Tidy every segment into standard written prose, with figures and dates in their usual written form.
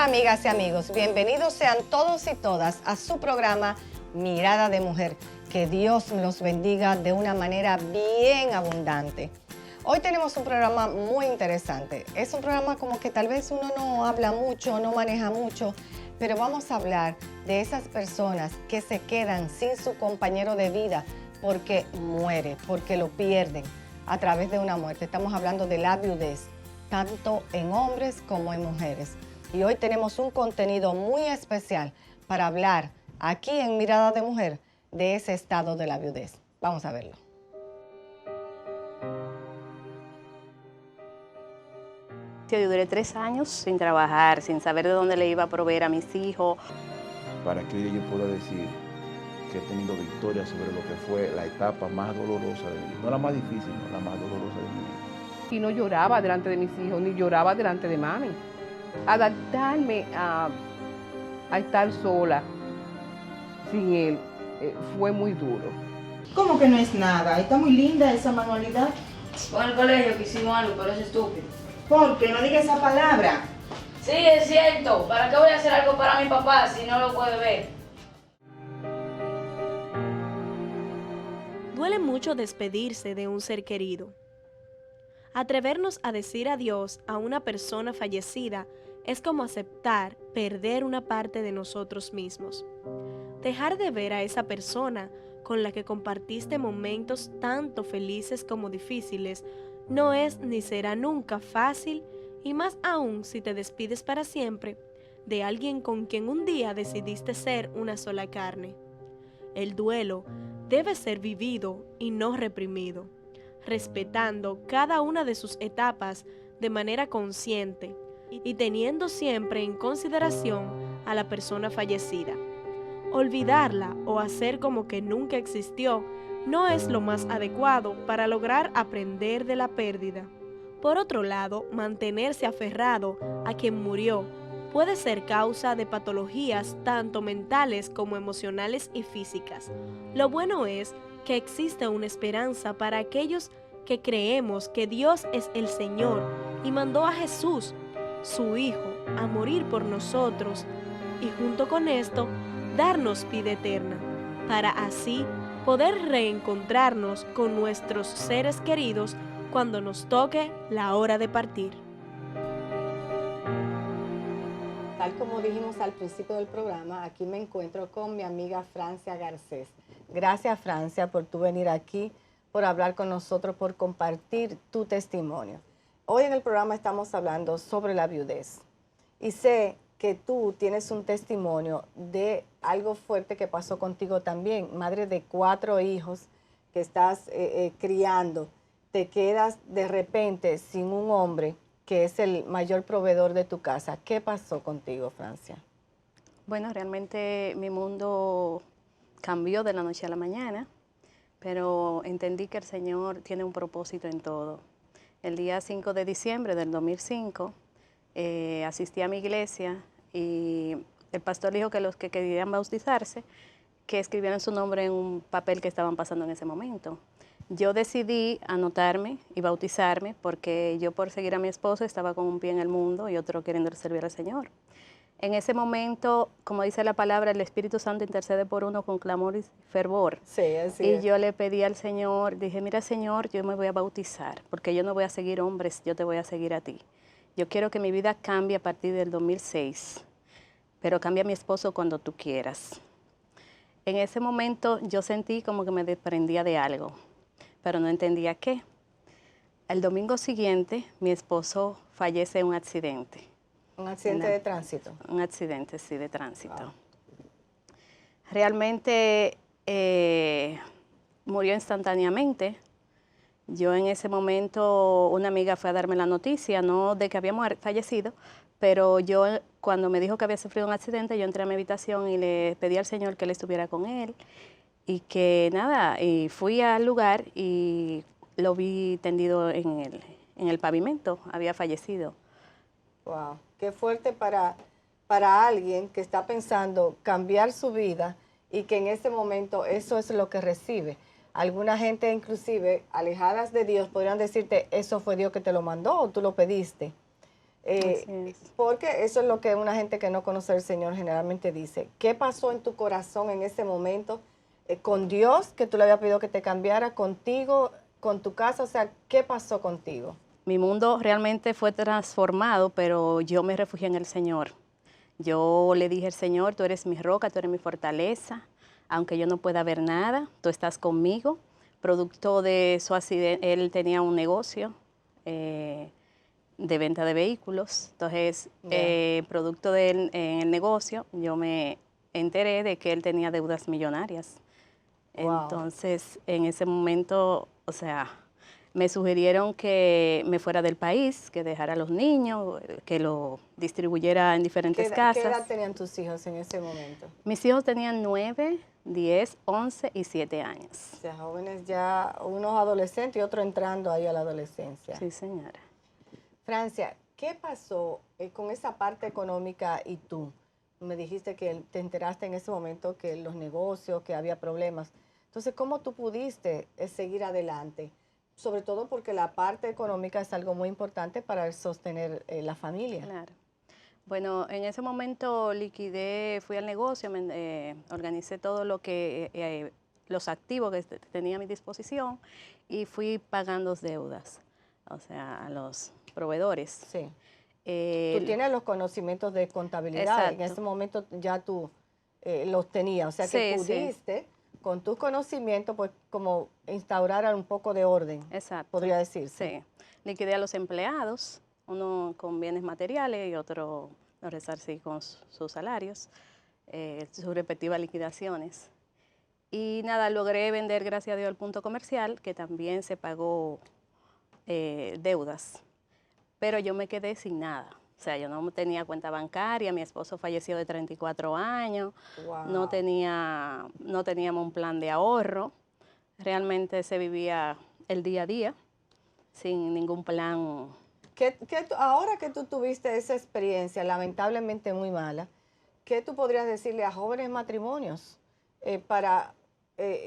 Hola amigas y amigos, bienvenidos sean todos y todas a su programa Mirada de Mujer. Que Dios los bendiga de una manera bien abundante. Hoy tenemos un programa muy interesante. Es un programa como que tal vez uno no habla mucho, no maneja mucho, pero vamos a hablar de esas personas que se quedan sin su compañero de vida porque muere, porque lo pierden a través de una muerte. Estamos hablando de la viudez, tanto en hombres como en mujeres. Y hoy tenemos un contenido muy especial para hablar aquí en Mirada de Mujer de ese estado de la viudez. Vamos a verlo. Yo duré 3 años sin trabajar, sin saber de dónde le iba a proveer a mis hijos. Para que yo pueda decir que he tenido victoria sobre lo que fue la etapa más dolorosa de mi vida. No la más difícil, no la más dolorosa de mi vida. Y no lloraba delante de mis hijos, ni lloraba delante de mami. Adaptarme a estar sola sin él fue muy duro. ¿Cómo que no es nada? Está muy linda esa manualidad. Con el colegio que hicimos algo, pero es estúpido. ¿Por qué no diga esa palabra? Sí, es cierto. ¿Para qué voy a hacer algo para mi papá si no lo puede ver? Duele mucho despedirse de un ser querido. Atrevernos a decir adiós a una persona fallecida es como aceptar perder una parte de nosotros mismos. Dejar de ver a esa persona con la que compartiste momentos tanto felices como difíciles no es ni será nunca fácil, y más aún si te despides para siempre de alguien con quien un día decidiste ser una sola carne. El duelo debe ser vivido y no reprimido, respetando cada una de sus etapas de manera consciente y teniendo siempre en consideración a la persona fallecida. Olvidarla o hacer como que nunca existió no es lo más adecuado para lograr aprender de la pérdida. Por otro lado, mantenerse aferrado a quien murió puede ser causa de patologías tanto mentales como emocionales y físicas. Lo bueno es que existe una esperanza para aquellos que creemos que Dios es el Señor y mandó a Jesús, su Hijo, a morir por nosotros y junto con esto, darnos vida eterna, para así poder reencontrarnos con nuestros seres queridos cuando nos toque la hora de partir. Tal como dijimos al principio del programa, aquí me encuentro con mi amiga Francia Garcés. Gracias, Francia, por tu venir aquí, por hablar con nosotros, por compartir tu testimonio. Hoy en el programa estamos hablando sobre la viudez. Y sé que tú tienes un testimonio de algo fuerte que pasó contigo también, madre de 4 hijos que estás criando. Te quedas de repente sin un hombre que es el mayor proveedor de tu casa. ¿Qué pasó contigo, Francia? Bueno, realmente mi mundo cambió de la noche a la mañana, pero entendí que el Señor tiene un propósito en todo. El día 5 de diciembre del 2005 asistí a mi iglesia y el pastor dijo que los que querían bautizarse, que escribieran su nombre en un papel que estaban pasando en ese momento. Yo decidí anotarme y bautizarme porque yo, por seguir a mi esposo, estaba con un pie en el mundo y otro queriendo servir al Señor. En ese momento, como dice la palabra, el Espíritu Santo intercede por uno con clamor y fervor. Sí, así y es. yo le pedí al Señor, dije, mira Señor, yo me voy a bautizar porque yo no voy a seguir hombres, yo te voy a seguir a ti. Yo quiero que mi vida cambie a partir del 2006, pero cambia a mi esposo cuando tú quieras. En ese momento yo sentí como que me desprendía de algo, pero no entendía qué. El domingo siguiente, mi esposo fallece en un accidente. ¿Un accidente de tránsito? Un accidente, sí, de tránsito. Wow. Realmente murió instantáneamente. Yo en ese momento, una amiga fue a darme la noticia, no de que había fallecido, pero yo cuando me dijo que había sufrido un accidente, yo entré a mi habitación y le pedí al Señor que él estuviera con él. Y que nada, y fui al lugar y lo vi tendido en el pavimento, había fallecido. Wow, qué fuerte para alguien que está pensando cambiar su vida y que en ese momento eso es lo que recibe. Alguna gente inclusive alejadas de Dios podrían decirte, eso fue Dios que te lo mandó o tú lo pediste. Así es. Porque eso es lo que una gente que no conoce al Señor generalmente dice. ¿Qué pasó en tu corazón en ese momento con Dios, que tú le habías pedido que te cambiara, contigo, con tu casa? O sea, ¿qué pasó contigo? Mi mundo realmente fue transformado, pero yo me refugié en el Señor. Yo le dije al Señor, tú eres mi roca, tú eres mi fortaleza, aunque yo no pueda ver nada, tú estás conmigo. Producto de su accidente, él tenía un negocio de venta de vehículos, entonces, producto del en el negocio, yo me enteré de que él tenía deudas millonarias. Wow. Entonces, en ese momento, o sea, me sugirieron que me fuera del país, que dejara a los niños, que lo distribuyera en diferentes ¿Qué casas. edad tenían tus hijos en ese momento? Mis hijos tenían 9, 10, 11 y 7 años. O sea, jóvenes ya, unos adolescentes y otros entrando ahí a la adolescencia. Sí, señora. Francia, ¿qué pasó con esa parte económica y tú? Me dijiste que te enteraste en ese momento que los negocios, que había problemas. Entonces, ¿cómo tú pudiste seguir adelante? Sobre todo porque la parte económica es algo muy importante para sostener la familia. Claro. Bueno, en ese momento liquidé, fui al negocio, organicé todo lo que, los activos que tenía a mi disposición y fui pagando deudas, o sea, a los proveedores. Sí. Tú tienes los conocimientos de contabilidad. En Exacto. ese momento ya tú los tenías. O sea que Sí, sí. pudiste, con tus conocimientos, pues como instaurar un poco de orden, Exacto. podría decirse. Sí. Liquidé a los empleados, uno con bienes materiales y otro los resarcí con sus salarios, sus respectivas liquidaciones. Y nada, logré vender, gracias a Dios, el punto comercial, que también se pagó deudas. Pero yo me quedé sin nada. O sea, yo no tenía cuenta bancaria, mi esposo falleció de 34 años, Wow. no teníamos un plan de ahorro, realmente se vivía el día a día, sin ningún plan. Ahora que tú tuviste esa experiencia, lamentablemente muy mala, ¿qué tú podrías decirle a jóvenes matrimonios para,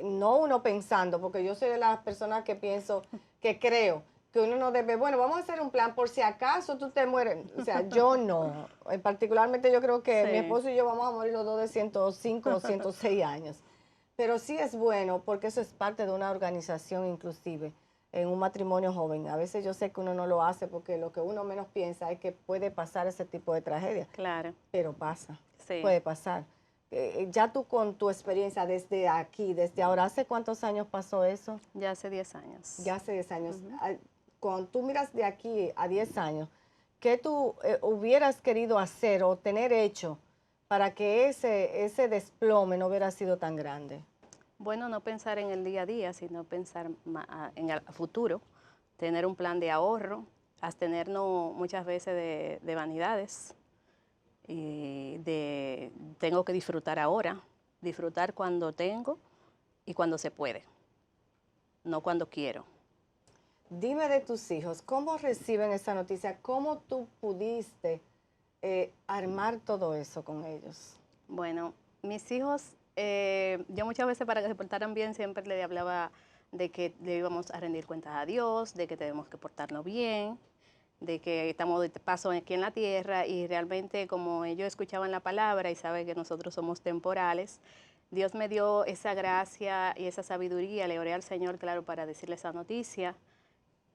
no uno pensando, porque yo soy de las personas que pienso, que creo, que uno no debe, bueno, vamos a hacer un plan por si acaso tú te mueres. O sea, yo no. Particularmente yo creo que Sí. mi esposo y yo vamos a morir los dos de 105 o 106 años. Pero sí es bueno porque eso es parte de una organización inclusive en un matrimonio joven. A veces yo sé que uno no lo hace porque lo que uno menos piensa es que puede pasar ese tipo de tragedia. Claro. Pero pasa, Sí. puede pasar. Ya tú con tu experiencia desde aquí, desde ahora, ¿hace cuántos años pasó eso? Ya hace 10 años. Ya hace 10 años. Cuando tú miras de aquí a 10 años, ¿qué tú hubieras querido hacer o tener hecho para que ese desplome no hubiera sido tan grande? Bueno, no pensar en el día a día, sino pensar en el futuro, tener un plan de ahorro, abstenernos muchas veces de vanidades y tengo que disfrutar ahora, disfrutar cuando tengo y cuando se puede, no cuando quiero. Dime de tus hijos, ¿cómo reciben esa noticia? ¿Cómo tú pudiste armar todo eso con ellos? Bueno, mis hijos, yo muchas veces para que se portaran bien siempre les hablaba de que le íbamos a rendir cuentas a Dios, de que tenemos que portarnos bien, de que estamos de paso aquí en la tierra y realmente como ellos escuchaban la palabra y saben que nosotros somos temporales, Dios me dio esa gracia y esa sabiduría, le oré al Señor, claro, para decirle esa noticia.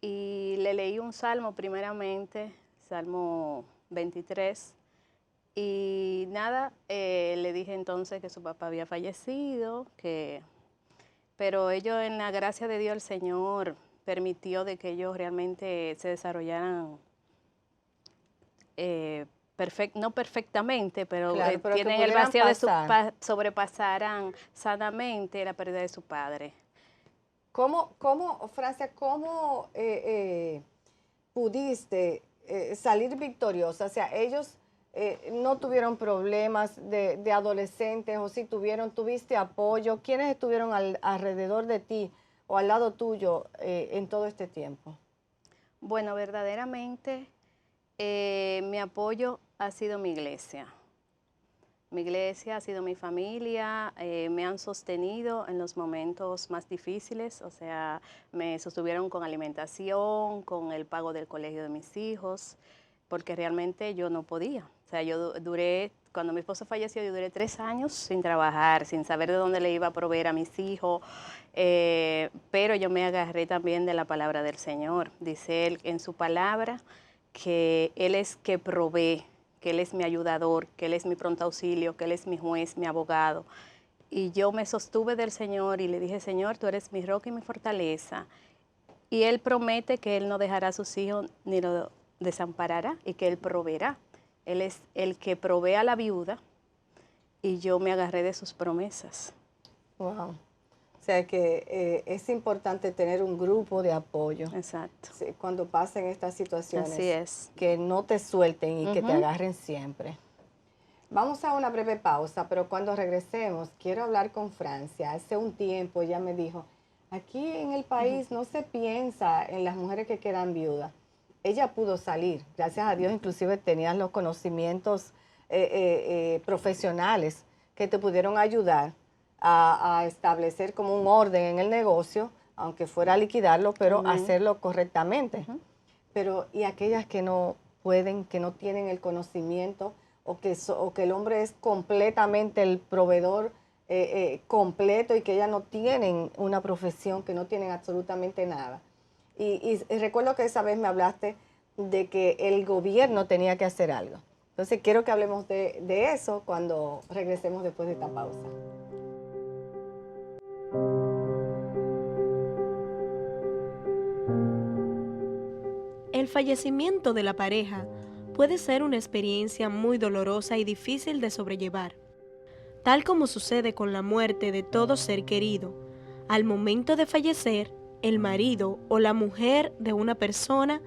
Y le leí un salmo primeramente, Salmo 23, y nada, le dije entonces que su papá había fallecido, pero ellos en la gracia de Dios, el Señor permitió de que ellos realmente se desarrollaran, no perfectamente, pero, Claro, pero que tienen el pudieran vacío de sobrepasaran sanamente la pérdida de su padre. Francia, cómo pudiste salir victoriosa? O sea, ellos no tuvieron problemas de adolescentes o si tuviste apoyo. ¿Quiénes estuvieron alrededor de ti o al lado tuyo en todo este tiempo? Bueno, verdaderamente mi apoyo ha sido mi iglesia. Mi iglesia ha sido mi familia, me han sostenido en los momentos más difíciles, o sea, me sostuvieron con alimentación, con el pago del colegio de mis hijos. porque realmente yo no podía. O sea, yo duré, cuando mi esposo falleció, yo duré 3 años sin trabajar, sin saber de dónde le iba a proveer a mis hijos, pero yo me agarré también de la palabra del Señor. Dice Él en su palabra que Él es que provee, que Él es mi ayudador, que Él es mi pronto auxilio, que Él es mi juez, mi abogado. Y yo me sostuve del Señor y le dije, Señor, tú eres mi roca y mi fortaleza. Y Él promete que Él no dejará a sus hijos ni lo desamparará y que Él proveerá. Él es el que provee a la viuda y yo me agarré de sus promesas. Wow. O sea que es importante tener un grupo de apoyo. Exacto. Sí, cuando pasen estas situaciones. Así es. Que no te suelten y que te agarren siempre. Vamos a una breve pausa, pero cuando regresemos quiero hablar con Francia. Hace un tiempo ella me dijo, aquí en el país no se piensa en las mujeres que quedan viudas. Ella pudo salir, gracias a Dios, inclusive tenías los conocimientos profesionales que te pudieron ayudar a establecer como un orden en el negocio, aunque fuera a liquidarlo, pero hacerlo correctamente. Pero y aquellas que no pueden, que no tienen el conocimiento, o que el hombre es completamente el proveedor completo y que ellas no tienen una profesión, que no tienen absolutamente nada. Y recuerdo que esa vez me hablaste de que el gobierno tenía que hacer algo. Entonces quiero que hablemos de eso cuando regresemos después de esta pausa. El fallecimiento de la pareja puede ser una experiencia muy dolorosa y difícil de sobrellevar. Tal como sucede con la muerte de todo ser querido, al momento de fallecer, el marido o la mujer de una persona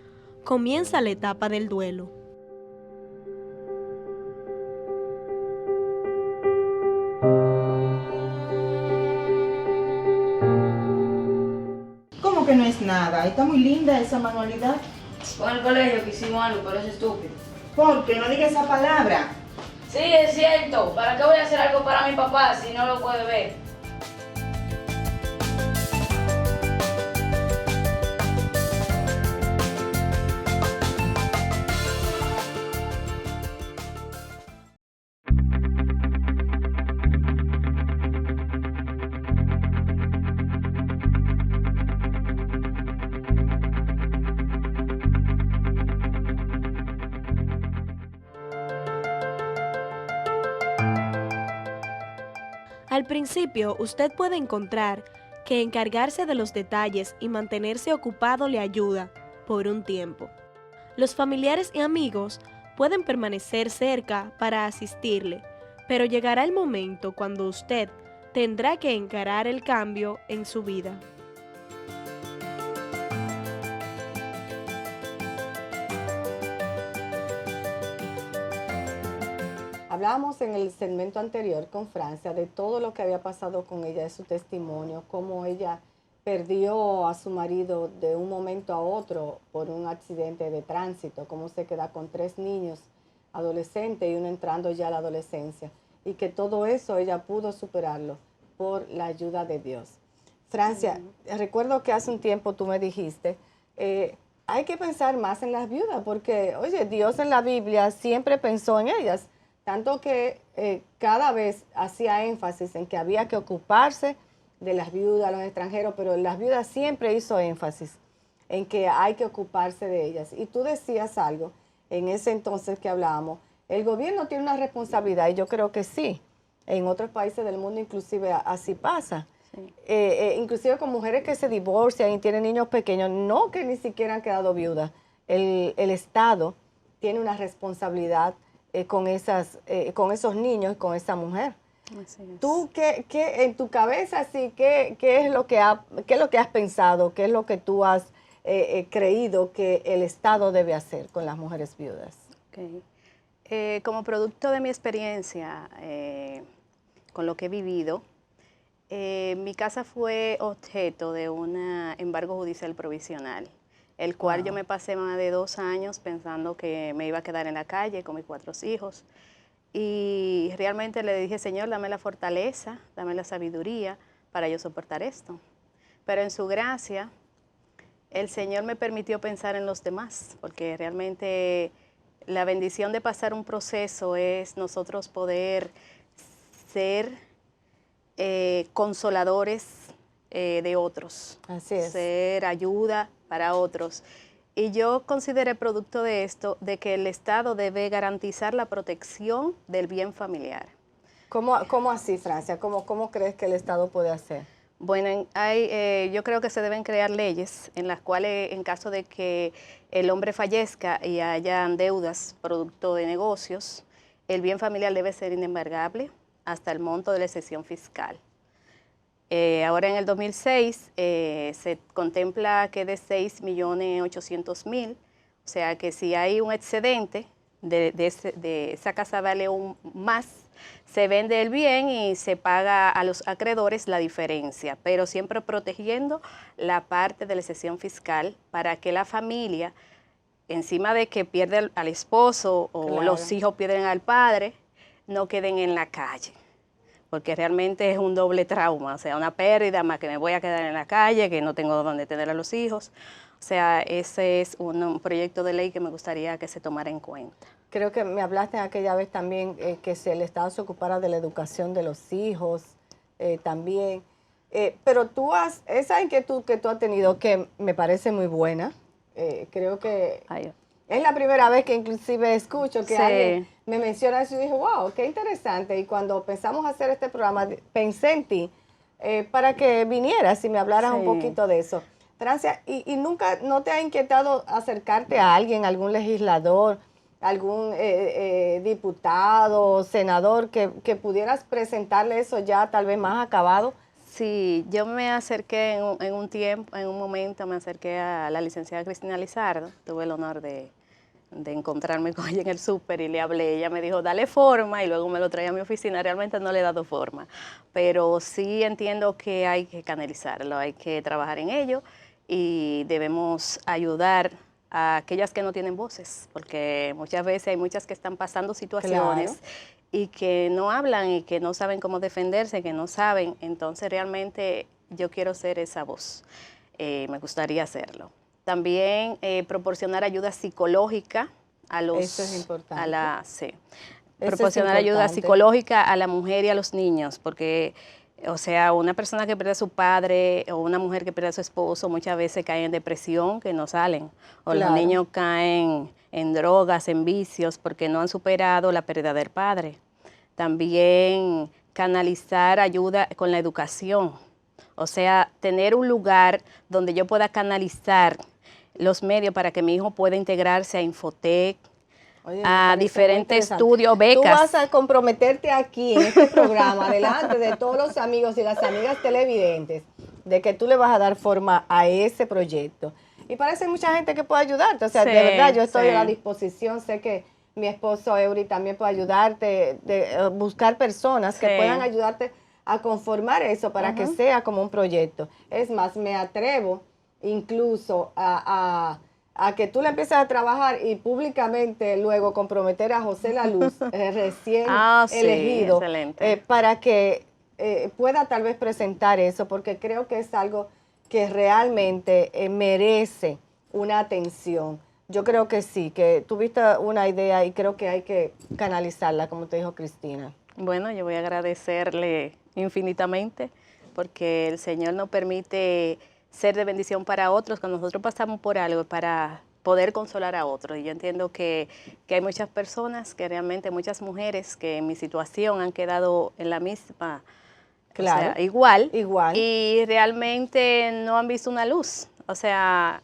comienza la etapa del duelo. ¿Cómo que no es nada? Está muy linda esa manualidad. Con el colegio que hicimos algo, pero es estúpido. ¿Por qué no diga esa palabra? Sí, es cierto. ¿Para qué voy a hacer algo para mi papá si no lo puede ver? Al principio, usted puede encontrar que encargarse de los detalles y mantenerse ocupado le ayuda por un tiempo. Los familiares y amigos pueden permanecer cerca para asistirle, pero llegará el momento cuando usted tendrá que encarar el cambio en su vida. Hablábamos en el segmento anterior con Francia de todo lo que había pasado con ella, de su testimonio, cómo ella perdió a su marido de un momento a otro por un accidente de tránsito, cómo se queda con 3 niños adolescentes y uno entrando ya a la adolescencia, y que todo eso ella pudo superarlo por la ayuda de Dios. Francia, recuerdo que hace un tiempo tú me dijiste, hay que pensar más en las viudas, porque, oye, Dios en la Biblia siempre pensó en ellas, tanto que cada vez hacía énfasis en que había que ocuparse de las viudas, los extranjeros, pero las viudas siempre hizo énfasis en que hay que ocuparse de ellas. Y tú decías algo en ese entonces que hablábamos, el gobierno tiene una responsabilidad, y yo creo que sí, en otros países del mundo inclusive así pasa. Sí. Inclusive con mujeres que se divorcian y tienen niños pequeños, no que ni siquiera han quedado viudas, el Estado tiene una responsabilidad con esos niños y con esa mujer. Así es. Tú, ¿qué en tu cabeza, sí, qué es lo que has pensado, qué es lo que tú has creído que el Estado debe hacer con las mujeres viudas? Okay. Como producto de mi experiencia con lo que he vivido, mi casa fue objeto de un embargo judicial provisional, el cual yo me pasé más de 2 años pensando que me iba a quedar en la calle con mis 4 hijos. Y realmente le dije, Señor, dame la fortaleza, dame la sabiduría para yo soportar esto. Pero en su gracia, el Señor me permitió pensar en los demás, porque realmente La bendición de pasar un proceso es nosotros poder ser consoladores de otros, Así es. ser ayuda para otros. Y yo consideré producto de esto de que el Estado debe garantizar la protección del bien familiar. ¿Cómo así, Francia? ¿Cómo crees que el Estado puede hacer? Bueno, yo creo que se deben crear leyes en las cuales, en caso de que el hombre fallezca y hayan deudas producto de negocios, el bien familiar debe ser inembargable hasta el monto de la excepción fiscal. Ahora en el 2006 se contempla que de 6.800.000, o sea que si hay un excedente de esa casa vale más, se vende el bien y se paga a los acreedores la diferencia, pero siempre protegiendo la parte de la excepción fiscal para que la familia, encima de que pierde al esposo o Claro. los hijos pierden al padre, no queden en la calle, porque realmente es un doble trauma, o sea, una pérdida más que me voy a quedar en la calle, que no tengo dónde tener a los hijos. O sea, ese es un proyecto de ley que me gustaría que se tomara en cuenta. Creo que me hablaste aquella vez también que si el Estado se ocupara de la educación de los hijos también. Pero esa inquietud que tú has tenido, que me parece muy buena, creo que es la primera vez que inclusive escucho que alguien me menciona eso y dije, wow, qué interesante. Y cuando pensamos hacer este programa, pensé en ti para que vinieras y me hablaras un poquito de eso. Francia, ¿y nunca no te ha inquietado acercarte a alguien, algún legislador, algún diputado, senador, que pudieras presentarle eso ya tal vez más acabado? Sí, yo me acerqué en un momento me acerqué a la licenciada Cristina Lizardo, tuve el honor de encontrarme con ella en el súper y le hablé, ella me dijo, dale forma, y luego me lo traía a mi oficina, realmente no le he dado forma, pero sí entiendo que hay que canalizarlo, hay que trabajar en ello y debemos ayudar a aquellas que no tienen voces, porque muchas veces hay muchas que están pasando situaciones y que no hablan y que no saben cómo defenderse, que no saben, entonces realmente yo quiero ser esa voz, me gustaría hacerlo. También proporcionar ayuda psicológica a los... Eso es importante. Proporcionar ayuda psicológica a la mujer y a los niños, porque, o sea, una persona que pierde a su padre o una mujer que pierde a su esposo muchas veces caen en depresión que no salen, o los niños caen en drogas, en vicios, porque no han superado la pérdida del padre. También canalizar ayuda con la educación, o sea, tener un lugar donde yo pueda canalizar los medios para que mi hijo pueda integrarse a Infotec, a diferentes estudios, becas. Tú vas a comprometerte aquí en este programa, delante de todos los amigos y las amigas televidentes, de que tú le vas a dar forma a ese proyecto. Y parece mucha gente que puede ayudarte, o sea, de verdad, yo estoy a la disposición, sé que mi esposo Eury también puede ayudarte, de buscar personas que puedan ayudarte a conformar eso para que sea como un proyecto. Es más, me atrevo incluso a que tú le empieces a trabajar y públicamente luego comprometer a José La Luz, recién elegido, para que pueda tal vez presentar eso, porque creo que es algo que realmente merece una atención. Yo creo que sí, que tuviste una idea y creo que hay que canalizarla, como te dijo Cristina. Bueno, yo voy a agradecerle infinitamente porque el Señor nos permite ser de bendición para otros cuando nosotros pasamos por algo para poder consolar a otros. Y yo entiendo que hay muchas personas, que realmente muchas mujeres que en mi situación han quedado en la misma, o sea, igual, y realmente no han visto una luz. O sea,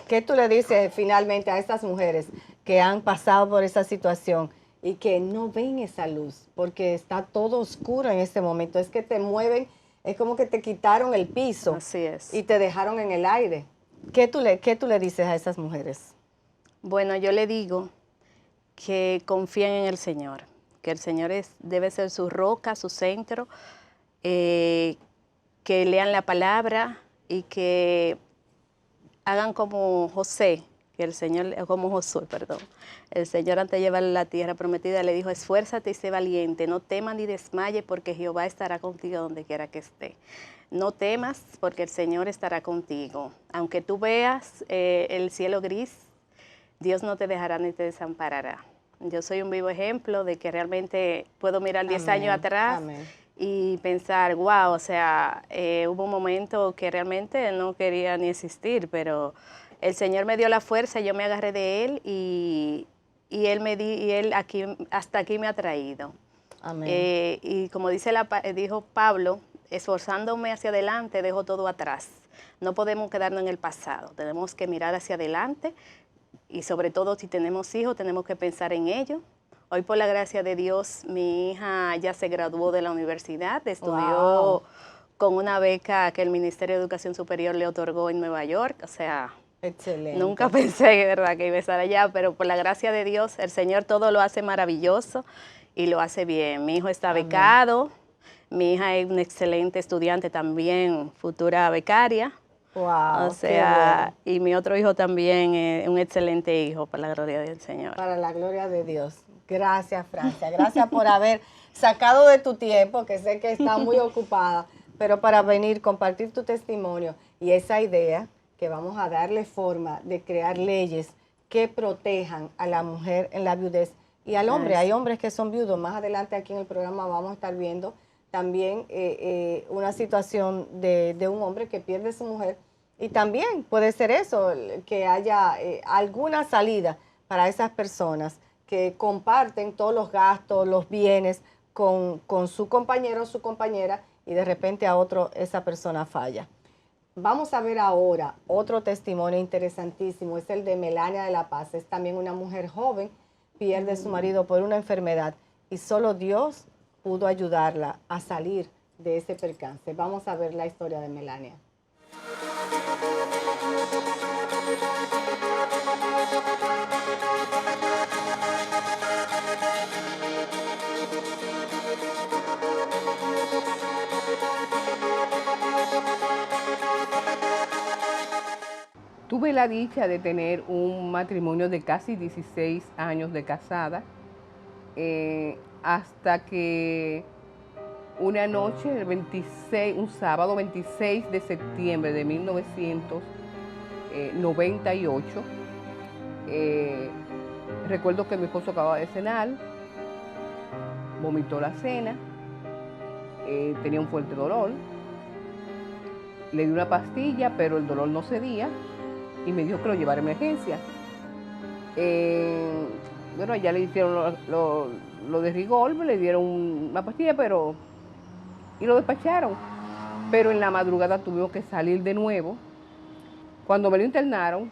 ¿qué tú le dices finalmente a estas mujeres que han pasado por esa situación y que no ven esa luz porque está todo oscuro en este momento? Es que te mueven, es como que te quitaron el piso. Así es. Y te dejaron en el aire. ¿Qué tú le dices a esas mujeres? Bueno, yo le digo que confíen en el Señor, que el Señor debe ser su roca, su centro, que lean la palabra y que hagan como José, que el Señor, como Josué, perdón. El Señor antes de llevarle a la tierra prometida le dijo, esfuérzate y sé valiente, no temas ni desmayes porque Jehová estará contigo donde quiera que esté. No temas porque el Señor estará contigo. Aunque tú veas el cielo gris, Dios no te dejará ni te desamparará. Yo soy un vivo ejemplo de que realmente puedo mirar 10 años atrás y pensar, wow, o sea, hubo un momento que realmente no quería ni existir, pero el Señor me dio la fuerza, yo me agarré de Él y Él aquí, hasta aquí me ha traído. Amén. Y como dijo Pablo, esforzándome hacia adelante, dejo todo atrás. No podemos quedarnos en el pasado, tenemos que mirar hacia adelante y sobre todo si tenemos hijos, tenemos que pensar en ellos. Hoy por la gracia de Dios, mi hija ya se graduó de la universidad, estudió con una beca que el Ministerio de Educación Superior le otorgó en Nueva York, o sea, excelente. Nunca pensé, ¿verdad?, que iba a estar allá, pero por la gracia de Dios, el Señor todo lo hace maravilloso y lo hace bien. Mi hijo está becado, mi hija es una excelente estudiante también, futura becaria. Wow, o sea, y mi otro hijo también es un excelente hijo, para la gloria del Señor. Para la gloria de Dios. Gracias, Francia. Gracias por haber sacado de tu tiempo, que sé que está muy ocupada, pero para venir, compartir tu testimonio y esa idea que vamos a darle forma de crear leyes que protejan a la mujer en la viudez y al hombre. Hay hombres que son viudos. Más adelante aquí en el programa vamos a estar viendo también una situación de un hombre que pierde a su mujer. Y también puede ser eso, que haya alguna salida para esas personas que comparten todos los gastos, los bienes con su compañero o su compañera y de repente a otro esa persona falla. Vamos a ver ahora otro testimonio interesantísimo, es el de Melania de la Paz. Es también una mujer joven, pierde a su marido por una enfermedad y solo Dios pudo ayudarla a salir de ese percance. Vamos a ver la historia de Melania. Tuve la dicha de tener un matrimonio de casi 16 años de casada, hasta que una noche, un sábado 26 de septiembre de 1998, recuerdo que mi esposo acababa de cenar, vomitó la cena, tenía un fuerte dolor, le di una pastilla, pero el dolor no cedía y me dijo que lo llevara a emergencia. Bueno, ya le hicieron lo de rigor, le dieron una pastilla, y lo despacharon. Pero en la madrugada tuvimos que salir de nuevo. Cuando me lo internaron,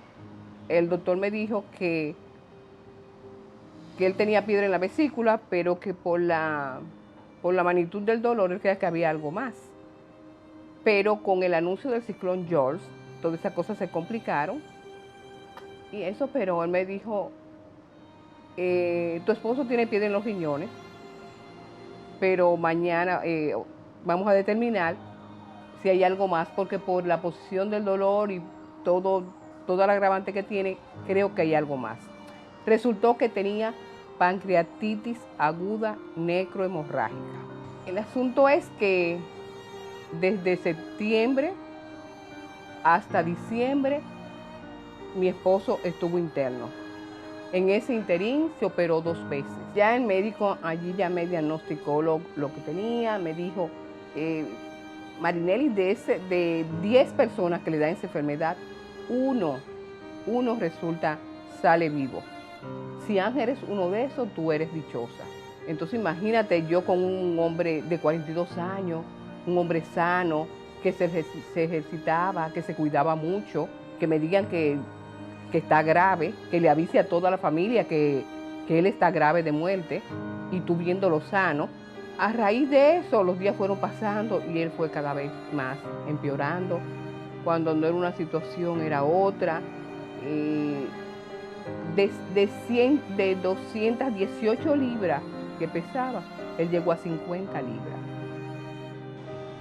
el doctor me dijo que él tenía piedra en la vesícula, pero que por la magnitud del dolor, él creía que había algo más. Pero con el anuncio del ciclón George, todas esas cosas se complicaron. Y eso, pero él me dijo, tu esposo tiene piedra en los riñones, pero mañana vamos a determinar si hay algo más, porque por la posición del dolor y toda la agravante que tiene, creo que hay algo más. Resultó que tenía pancreatitis aguda necrohemorrágica. El asunto es que desde septiembre hasta diciembre mi esposo estuvo interno. En ese interín se operó 2 veces. Ya el médico allí ya me diagnosticó lo que tenía, me dijo, Marinelli, de 10 personas que le dan esa enfermedad, uno sale vivo. Si Ángel es uno de esos, tú eres dichosa. Entonces imagínate yo con un hombre de 42 años, un hombre sano, que se ejercitaba, que se cuidaba mucho, que me digan que está grave, que le avise a toda la familia que él está grave de muerte, y tú viéndolo sano. A raíz de eso, los días fueron pasando y él fue cada vez más empeorando. Cuando no era una situación, era otra. De 218 libras que pesaba, él llegó a 50 libras.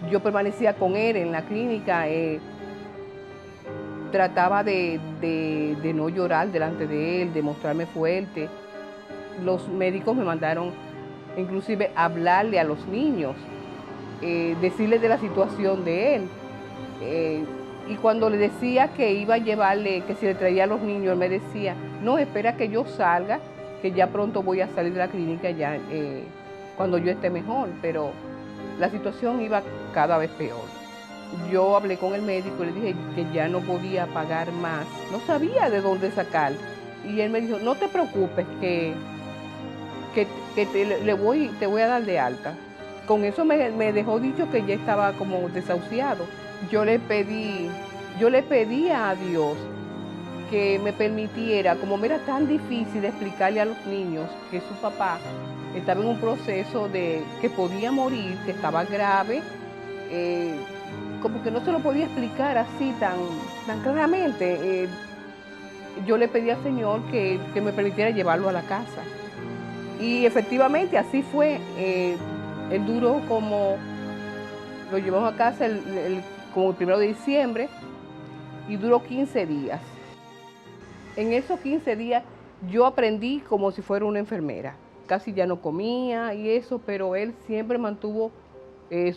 Yo permanecía con él en la clínica, trataba de no llorar delante de él, de mostrarme fuerte. Los médicos me mandaron inclusive hablarle a los niños, decirles de la situación de él. Y cuando le decía que iba a llevarle, que si le traía a los niños, él me decía, no, espera que yo salga, que ya pronto voy a salir de la clínica ya cuando yo esté mejor, pero la situación iba cada vez peor. Yo hablé con el médico y le dije que ya no podía pagar más, no sabía de dónde sacar. Y él me dijo, no te preocupes, te voy a dar de alta. Con eso me dejó dicho que ya estaba como desahuciado. Yo le pedía a Dios que me permitiera, como me era tan difícil explicarle a los niños que su papá estaba en un proceso de que podía morir, que estaba grave, como que no se lo podía explicar así tan claramente. Yo le pedí al Señor que me permitiera llevarlo a la casa. Y efectivamente así fue. Él duró lo llevamos a casa como el 1 de diciembre y duró 15 días. En esos 15 días yo aprendí como si fuera una enfermera. Casi ya no comía y eso, pero él siempre mantuvo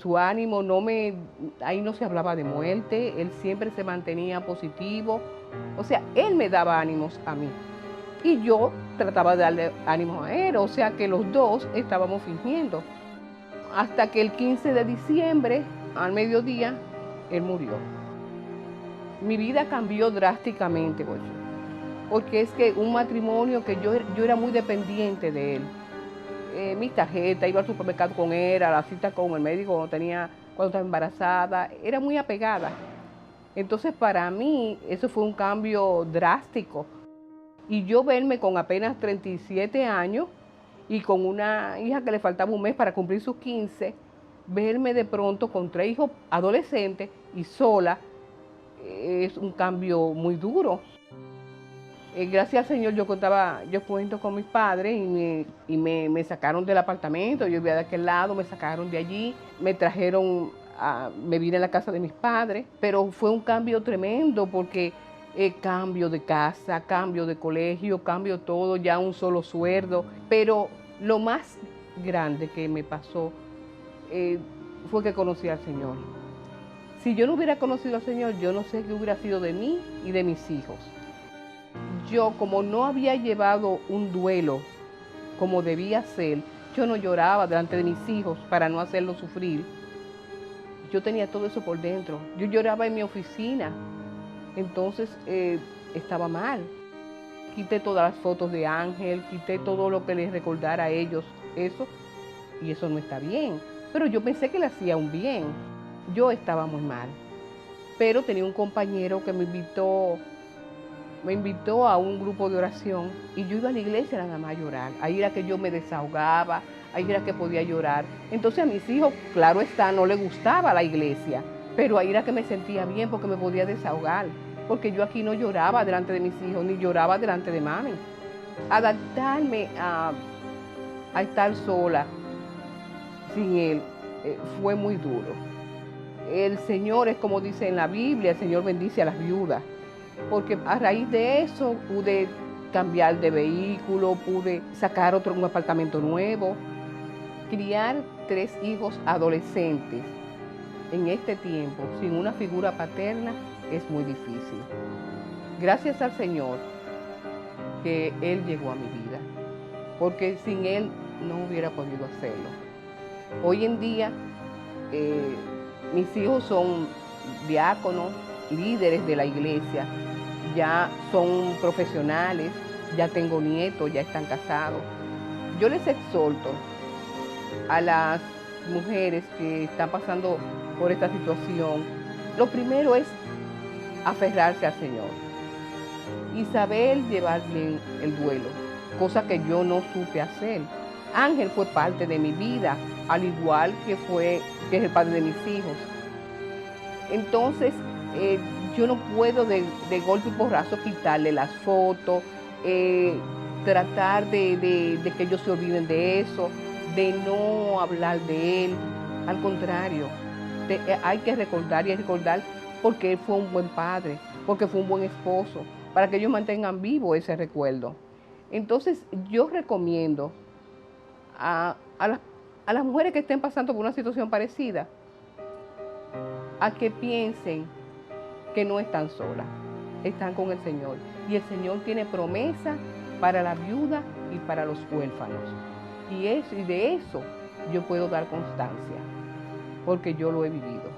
su ánimo, ahí no se hablaba de muerte, él siempre se mantenía positivo. O sea, él me daba ánimos a mí y yo trataba de darle ánimos a él, o sea que los dos estábamos fingiendo. Hasta que el 15 de diciembre, al mediodía, él murió. Mi vida cambió drásticamente, porque es que un matrimonio que yo era muy dependiente de él. Mis tarjetas, iba al supermercado con él, a la cita con el médico cuando estaba embarazada, era muy apegada. Entonces para mí eso fue un cambio drástico. Y yo verme con apenas 37 años y con una hija que le faltaba un mes para cumplir sus 15, verme de pronto con 3 hijos adolescentes y sola, es un cambio muy duro. Gracias al Señor yo cuento con mis padres y me sacaron del apartamento, yo vivía de aquel lado, me sacaron de allí, me trajeron, me vine a la casa de mis padres, pero fue un cambio tremendo porque cambio de casa, cambio de colegio, cambio todo, ya un solo sueldo, pero lo más grande que me pasó fue que conocí al Señor. Si yo no hubiera conocido al Señor, yo no sé qué hubiera sido de mí y de mis hijos. Yo, como no había llevado un duelo como debía ser, yo no lloraba delante de mis hijos para no hacerlos sufrir. Yo tenía todo eso por dentro. Yo lloraba en mi oficina, entonces estaba mal. Quité todas las fotos de Ángel, quité todo lo que les recordara a ellos eso, y eso no está bien. Pero yo pensé que le hacía un bien. Yo estaba muy mal. Pero tenía un compañero que me invitó a un grupo de oración y yo iba a la iglesia nada más a llorar. Ahí era que yo me desahogaba, ahí era que podía llorar. Entonces a mis hijos, claro está, no les gustaba la iglesia, pero ahí era que me sentía bien porque me podía desahogar. Porque yo aquí no lloraba delante de mis hijos, ni lloraba delante de mami. Adaptarme a estar sola sin él fue muy duro. El Señor es como dice en la Biblia, el Señor bendice a las viudas. Porque a raíz de eso pude cambiar de vehículo, pude sacar un apartamento nuevo. Criar 3 hijos adolescentes en este tiempo sin una figura paterna es muy difícil. Gracias al Señor que Él llegó a mi vida, porque sin Él no hubiera podido hacerlo. Hoy en día mis hijos son diáconos, líderes de la iglesia, ya son profesionales, ya tengo nietos, ya están casados. Yo les exhorto a las mujeres que están pasando por esta situación, lo primero es aferrarse al Señor y saber llevar bien el duelo, cosa que yo no supe hacer. Ángel fue parte de mi vida, al igual que es el padre de mis hijos. Entonces, yo no puedo de golpe y porrazo quitarle las fotos, tratar de que ellos se olviden de eso, de no hablar de él. Al contrario, hay que recordar y recordar porque él fue un buen padre, porque fue un buen esposo, para que ellos mantengan vivo ese recuerdo. Entonces, yo recomiendo a las mujeres que estén pasando por una situación parecida, a que piensen que no están solas, están con el Señor. Y el Señor tiene promesa para la viuda y para los huérfanos. Y de eso yo puedo dar constancia, porque yo lo he vivido.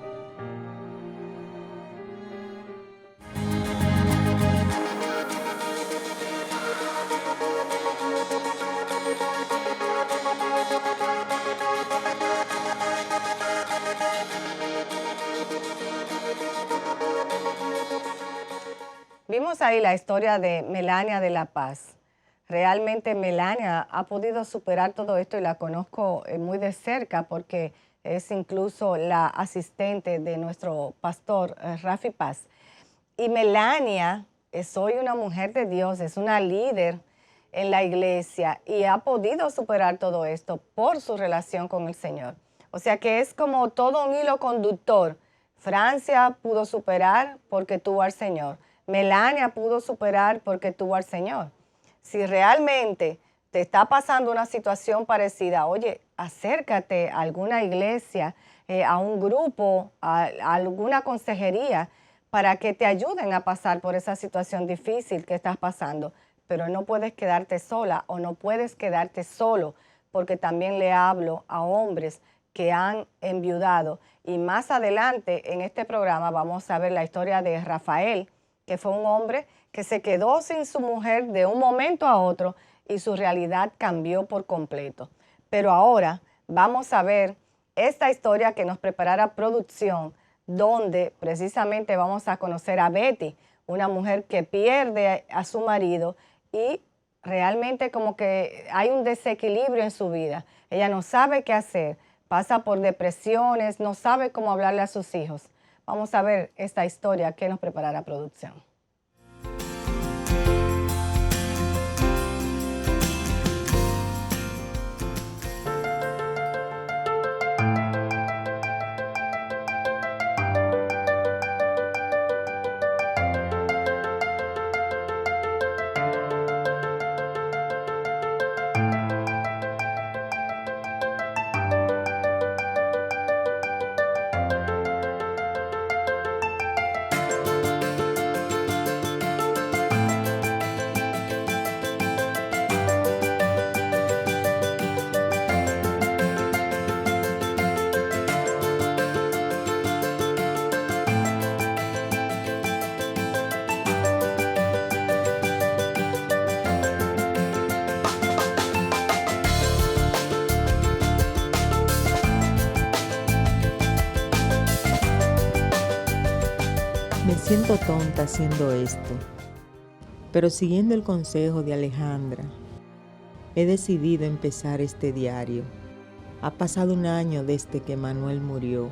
Vimos ahí la historia de Melania de la Paz. Realmente Melania ha podido superar todo esto y la conozco muy de cerca porque es incluso la asistente de nuestro pastor Rafi Paz. Y Melania es hoy una mujer de Dios, es una líder en la iglesia y ha podido superar todo esto por su relación con el Señor. O sea que es como todo un hilo conductor. Francia pudo superar porque tuvo al Señor. Melania pudo superar porque tuvo al Señor. Si realmente te está pasando una situación parecida, oye, acércate a alguna iglesia, a un grupo, a alguna consejería para que te ayuden a pasar por esa situación difícil que estás pasando. Pero no puedes quedarte sola o no puedes quedarte solo, porque también le hablo a hombres que han enviudado. Y más adelante en este programa vamos a ver la historia de Rafael, que fue un hombre que se quedó sin su mujer de un momento a otro y su realidad cambió por completo. Pero ahora vamos a ver esta historia que nos preparará producción, donde precisamente vamos a conocer a Betty, una mujer que pierde a su marido y realmente como que hay un desequilibrio en su vida. Ella no sabe qué hacer, pasa por depresiones, no sabe cómo hablarle a sus hijos. Vamos a ver esta historia que nos preparará producción. Me siento tonta haciendo esto, pero siguiendo el consejo de Alejandra, he decidido empezar este diario. Ha pasado un año desde que Manuel murió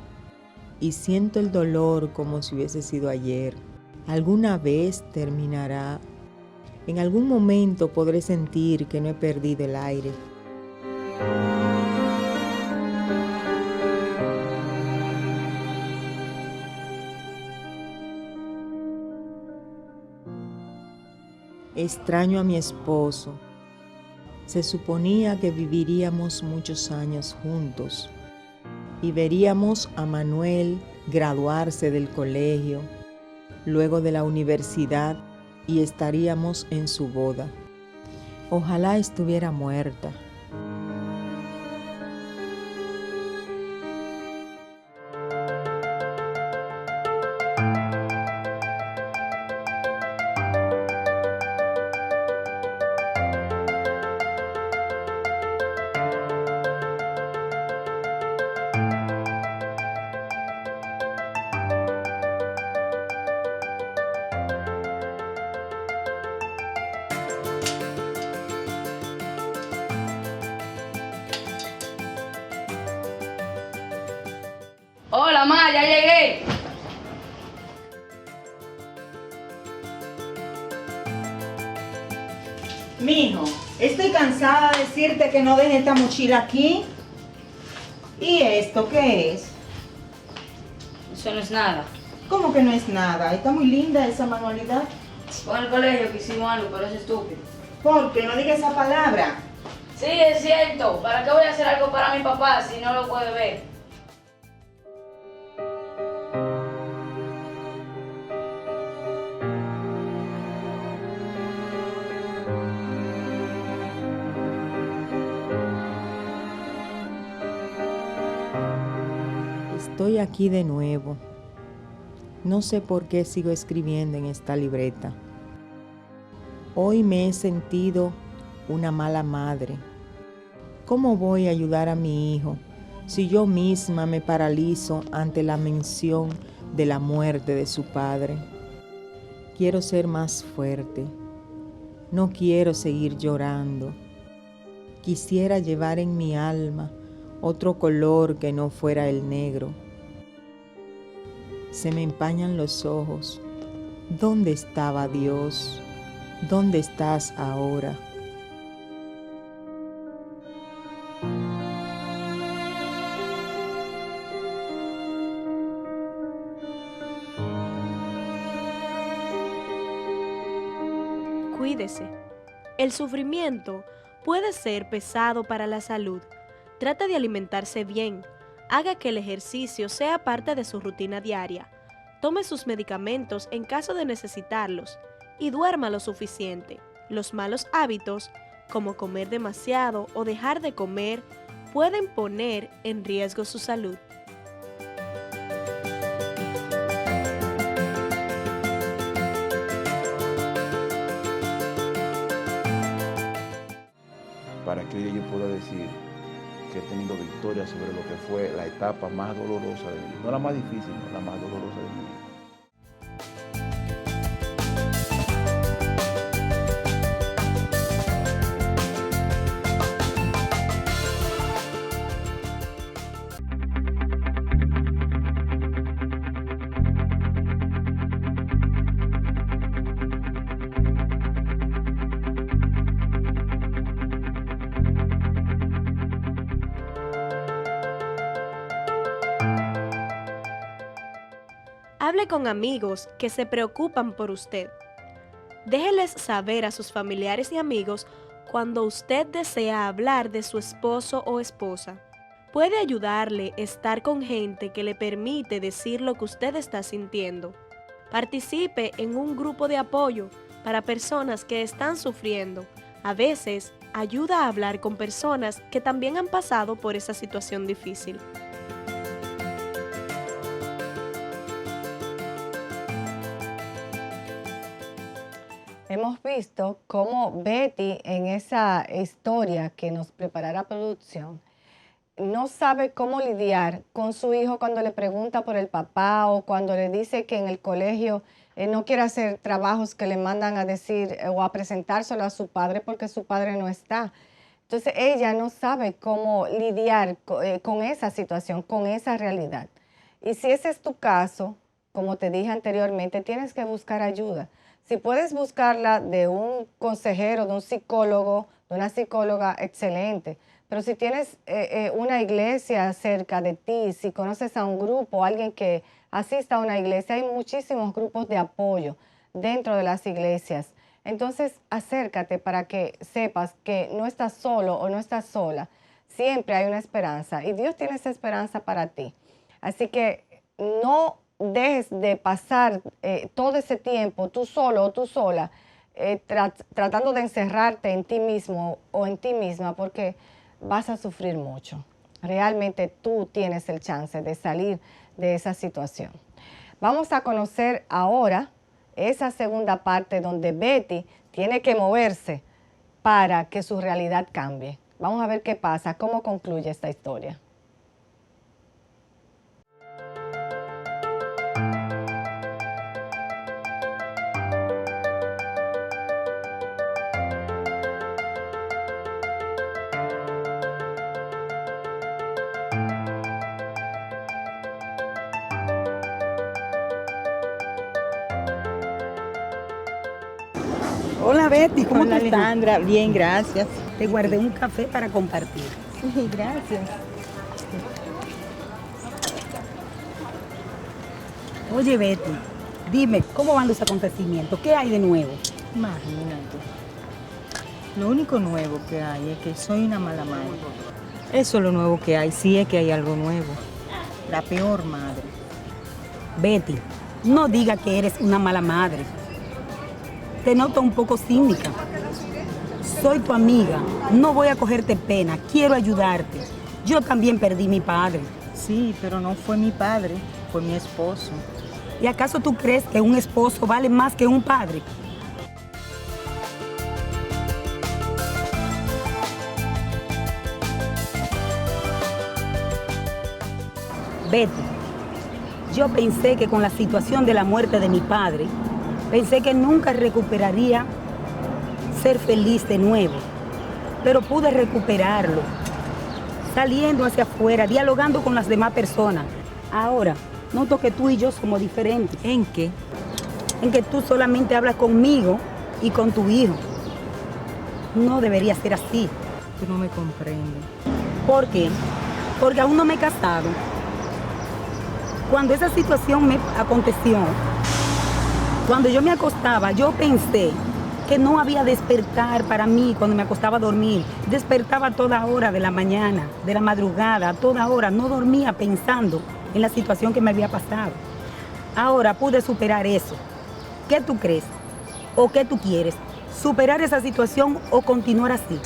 y siento el dolor como si hubiese sido ayer. Alguna vez terminará. En algún momento podré sentir que no he perdido el aire. Extraño a mi esposo. Se suponía que viviríamos muchos años juntos y veríamos a Manuel graduarse del colegio, luego de la universidad y estaríamos en su boda. Ojalá estuviera muerta. Hola, ma, ya llegué. Mijo, estoy cansada de decirte que no dejes esta mochila aquí. ¿Y esto qué es? Eso no es nada. ¿Cómo que no es nada? Está muy linda esa manualidad. Fue en el colegio que hicimos algo, pero es estúpido. ¿Por qué no digas esa palabra? Sí, es cierto. ¿Para qué voy a hacer algo para mi papá si no lo puede ver? Estoy aquí de nuevo. No sé por qué sigo escribiendo en esta libreta. Hoy me he sentido una mala madre. ¿Cómo voy a ayudar a mi hijo si yo misma me paralizo ante la mención de la muerte de su padre? Quiero ser más fuerte. No quiero seguir llorando. Quisiera llevar en mi alma otro color que no fuera el negro. Se me empañan los ojos. ¿Dónde estaba Dios? ¿Dónde estás ahora? Cuídese. El sufrimiento puede ser pesado para la salud. Trate de alimentarse bien. Haga que el ejercicio sea parte de su rutina diaria. Tome sus medicamentos en caso de necesitarlos y duerma lo suficiente. Los malos hábitos, como comer demasiado o dejar de comer, pueden poner en riesgo su salud. Para que hoy yo pueda decir que he tenido victoria sobre lo que fue la etapa más dolorosa de mi vida. No la más difícil, no la más dolorosa de mi vida. Hable con amigos que se preocupan por usted. Déjeles saber a sus familiares y amigos cuando usted desea hablar de su esposo o esposa. Puede ayudarle a estar con gente que le permite decir lo que usted está sintiendo. Participe en un grupo de apoyo para personas que están sufriendo. A veces, ayuda a hablar con personas que también han pasado por esa situación difícil. Hemos visto cómo Betty, en esa historia que nos preparará producción, no sabe cómo lidiar con su hijo cuando le pregunta por el papá o cuando le dice que en el colegio no quiere hacer trabajos que le mandan a decir o a presentárselo a su padre porque su padre no está. Entonces ella no sabe cómo lidiar con esa situación, con esa realidad. Y si ese es tu caso, como te dije anteriormente, tienes que buscar ayuda. Si puedes buscarla de un consejero, de un psicólogo, de una psicóloga, excelente. Pero si tienes una iglesia cerca de ti, si conoces a un grupo, alguien que asista a una iglesia, hay muchísimos grupos de apoyo dentro de las iglesias. Entonces, acércate para que sepas que no estás solo o no estás sola. Siempre hay una esperanza y Dios tiene esa esperanza para ti. Así que no dejes de pasar todo ese tiempo tú solo o tú sola tratando de encerrarte en ti mismo o en ti misma porque vas a sufrir mucho. Realmente tú tienes el chance de salir de esa situación. Vamos a conocer ahora esa segunda parte donde Betty tiene que moverse para que su realidad cambie. Vamos a ver qué pasa, cómo concluye esta historia. Hola Betty, ¿cómo Hola estás? Alejandra, bien, gracias. Te guardé un café para compartir. Sí, gracias. Oye Betty, dime, ¿cómo van los acontecimientos? ¿Qué hay de nuevo? Imagínate. Lo único nuevo que hay es que soy una mala madre. Eso es lo nuevo que hay, sí es que hay algo nuevo. La peor madre. Betty, no digas que eres una mala madre. Te noto un poco cínica. Soy tu amiga, no voy a cogerte pena, quiero ayudarte. Yo también perdí mi padre. Sí, pero no fue mi padre, fue mi esposo. ¿Y acaso tú crees que un esposo vale más que un padre? Betty, yo pensé que con la situación de la muerte de mi padre, pensé que nunca recuperaría ser feliz de nuevo, pero pude recuperarlo, saliendo hacia afuera, dialogando con las demás personas. Ahora, noto que tú y yo somos diferentes. ¿En qué? En que tú solamente hablas conmigo y con tu hijo. No debería ser así. Tú no me comprendes. ¿Por qué? Porque aún no me he casado. Cuando esa situación me aconteció, cuando yo me acostaba, yo pensé que no había despertar para mí cuando me acostaba a dormir. Despertaba a toda hora de la mañana, de la madrugada, a toda hora. No dormía pensando en la situación que me había pasado. Ahora pude superar eso. ¿Qué tú crees? ¿O qué tú quieres? ¿Superar esa situación o continuar así?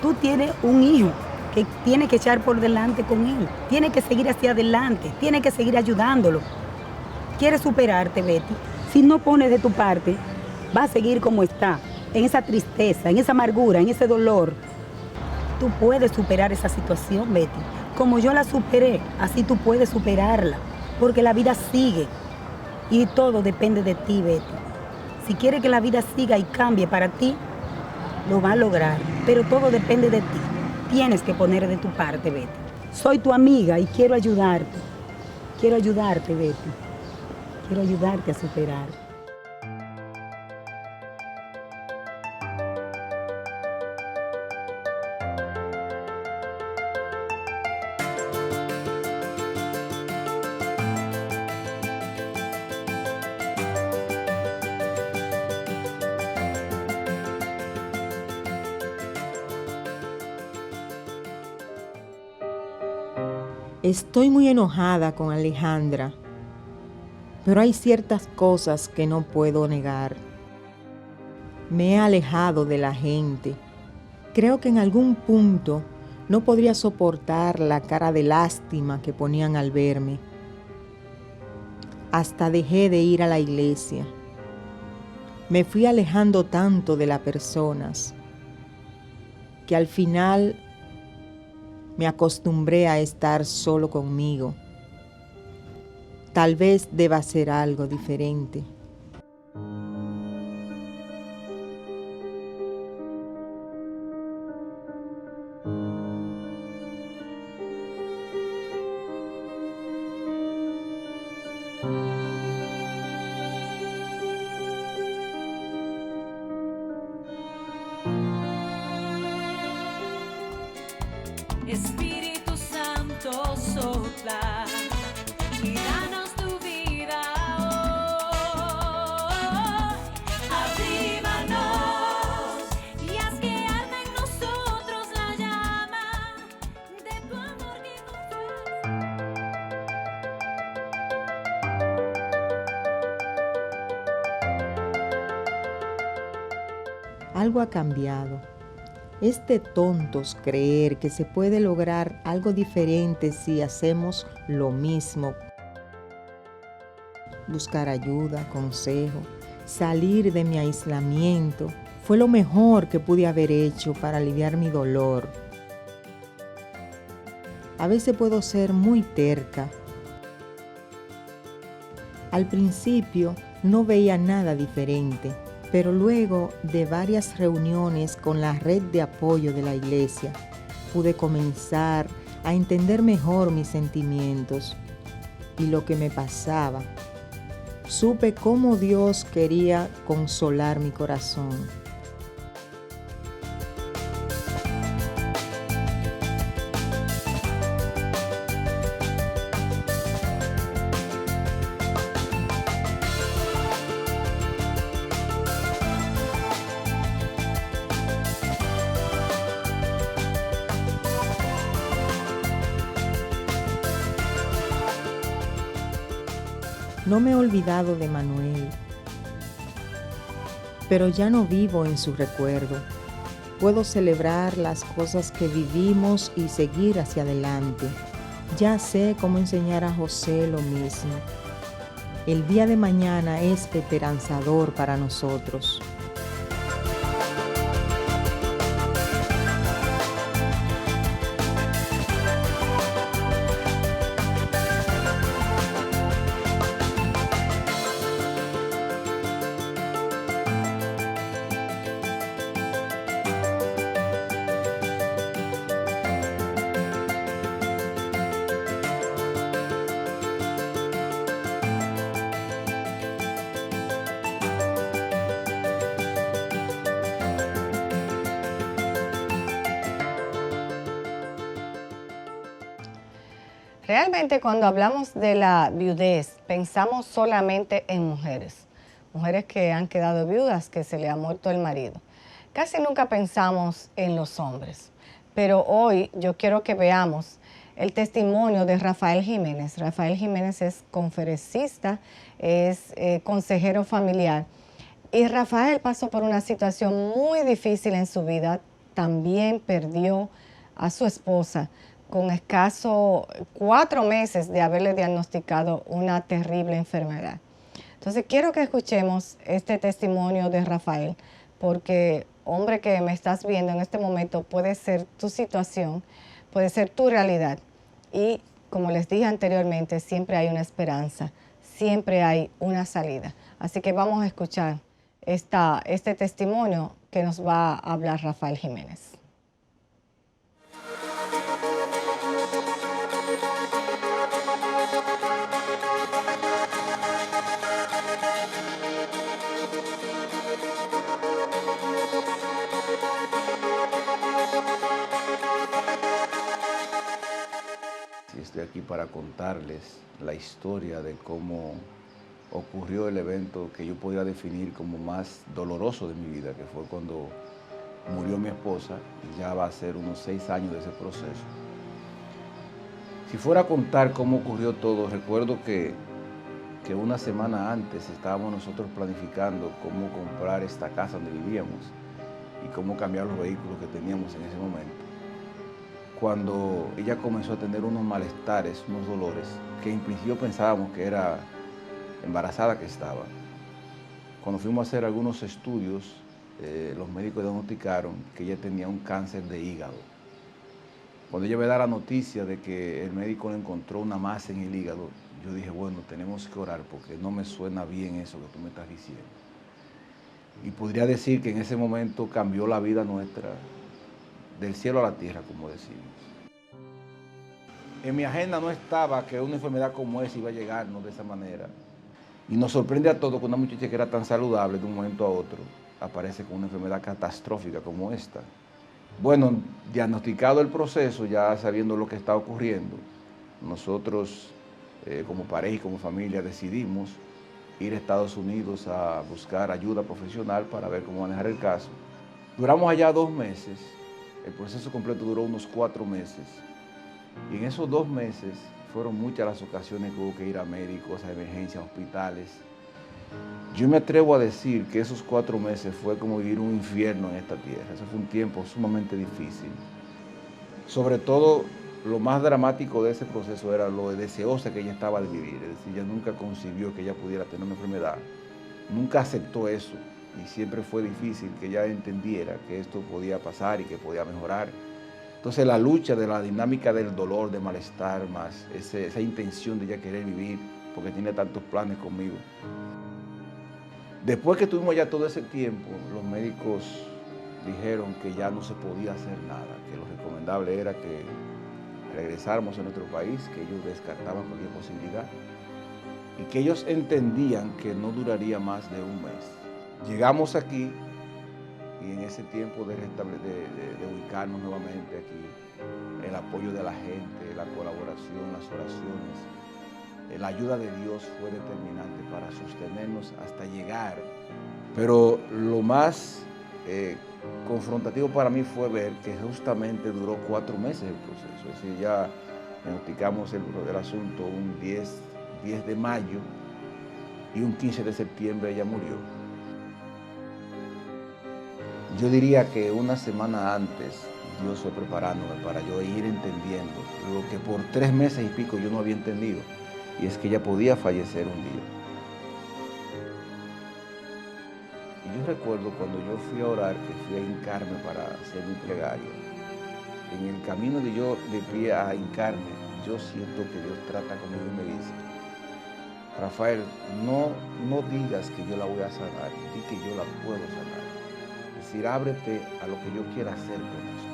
Tú tienes un hijo que tiene que echar por delante con él. Tiene que seguir hacia adelante. Tiene que seguir ayudándolo. ¿Quieres superarte, Betty? Si no pones de tu parte, va a seguir como está, en esa tristeza, en esa amargura, en ese dolor. Tú puedes superar esa situación, Betty. Como yo la superé, así tú puedes superarla. Porque la vida sigue. Y todo depende de ti, Betty. Si quieres que la vida siga y cambie para ti, lo va a lograr. Pero todo depende de ti. Tienes que poner de tu parte, Betty. Soy tu amiga y quiero ayudarte. Quiero ayudarte, Betty. Quiero ayudarte a superar. Estoy muy enojada con Alejandra, pero hay ciertas cosas que no puedo negar. Me he alejado de la gente. Creo que en algún punto no podría soportar la cara de lástima que ponían al verme. Hasta dejé de ir a la iglesia. Me fui alejando tanto de las personas que al final me acostumbré a estar solo conmigo. Tal vez deba hacer algo diferente. Espíritu Santo, sopla y danos tu vida hoy. Avívanos y haz que arda en nosotros la llama de tu amor que Algo ha cambiado. Es de tontos creer que se puede lograr algo diferente si hacemos lo mismo. Buscar ayuda, consejo, salir de mi aislamiento fue lo mejor que pude haber hecho para aliviar mi dolor. A veces puedo ser muy terca. Al principio no veía nada diferente. Pero luego de varias reuniones con la red de apoyo de la iglesia, pude comenzar a entender mejor mis sentimientos y lo que me pasaba. Supe cómo Dios quería consolar mi corazón. No me he olvidado de Manuel, pero ya no vivo en su recuerdo. Puedo celebrar las cosas que vivimos y seguir hacia adelante. Ya sé cómo enseñar a José lo mismo. El día de mañana es esperanzador para nosotros. Realmente cuando hablamos de la viudez, pensamos solamente en mujeres. Mujeres que han quedado viudas, que se le ha muerto el marido. Casi nunca pensamos en los hombres. Pero hoy yo quiero que veamos el testimonio de Rafael Jiménez. Rafael Jiménez es conferencista, es consejero familiar. Y Rafael pasó por una situación muy difícil en su vida. También perdió a su esposa con escaso 4 meses de haberle diagnosticado una terrible enfermedad. Entonces quiero que escuchemos este testimonio de Rafael, porque hombre que me estás viendo en este momento, puede ser tu situación, puede ser tu realidad. Y como les dije anteriormente, siempre hay una esperanza, siempre hay una salida. Así que vamos a escuchar este testimonio que nos va a hablar Rafael Jiménez. Estoy aquí para contarles la historia de cómo ocurrió el evento que yo podría definir como más doloroso de mi vida, que fue cuando murió mi esposa, y ya va a ser unos 6 años de ese proceso. Si fuera a contar cómo ocurrió todo, recuerdo que una semana antes estábamos nosotros planificando cómo comprar esta casa donde vivíamos y cómo cambiar los vehículos que teníamos en ese momento. Cuando ella comenzó a tener unos malestares, unos dolores, que en principio pensábamos que era embarazada que estaba. Cuando fuimos a hacer algunos estudios, los médicos diagnosticaron que ella tenía un cáncer de hígado. Cuando ella me da la noticia de que el médico le encontró una masa en el hígado, yo dije, bueno, tenemos que orar porque no me suena bien eso que tú me estás diciendo. Y podría decir que en ese momento cambió la vida nuestra, del cielo a la tierra, como decimos. En mi agenda no estaba que una enfermedad como esa iba a llegarnos de esa manera. Y nos sorprende a todos que una muchacha que era tan saludable de un momento a otro aparece con una enfermedad catastrófica como esta. Bueno, diagnosticado el proceso, ya sabiendo lo que está ocurriendo, nosotros como pareja y como familia decidimos ir a Estados Unidos a buscar ayuda profesional para ver cómo manejar el caso. Duramos allá 2 meses, el proceso completo duró unos 4 meses. Y en esos 2 meses fueron muchas las ocasiones que hubo que ir a médicos, a emergencias, a hospitales. Yo me atrevo a decir que esos 4 meses fue como vivir un infierno en esta tierra. Eso fue un tiempo sumamente difícil. Sobre todo, lo más dramático de ese proceso era lo deseosa que ella estaba de vivir. Es decir, ella nunca concibió que ella pudiera tener una enfermedad. Nunca aceptó eso. Y siempre fue difícil que ella entendiera que esto podía pasar y que podía mejorar. Entonces la lucha de la dinámica del dolor, de malestar, más esa intención de ella querer vivir, porque tiene tantos planes conmigo. Después que tuvimos ya todo ese tiempo, los médicos dijeron que ya no se podía hacer nada, que lo recomendable era que regresáramos a nuestro país, que ellos descartaban cualquier posibilidad y que ellos entendían que no duraría más de 1 mes. Llegamos aquí y en ese tiempo de ubicarnos nuevamente aquí, el apoyo de la gente, la colaboración, las oraciones, la ayuda de Dios fue determinante para sostenernos hasta llegar. Pero lo más confrontativo para mí fue ver que justamente duró 4 meses el proceso. Es decir, ya diagnosticamos el asunto un 10 de mayo y un 15 de septiembre ella murió. Yo diría que una semana antes Dios fue preparándome para yo ir entendiendo lo que por 3 meses y pico yo no había entendido, y es que ella podía fallecer un día. Y yo recuerdo cuando yo fui a orar, que fui a hincarme para hacer mi plegaria, en el camino de yo de pie a hincarme, yo siento que Dios trata conmigo y me dice: Rafael, no digas que yo la voy a sanar, di que yo la puedo sanar. Es decir, ábrete a lo que yo quiera hacer con eso.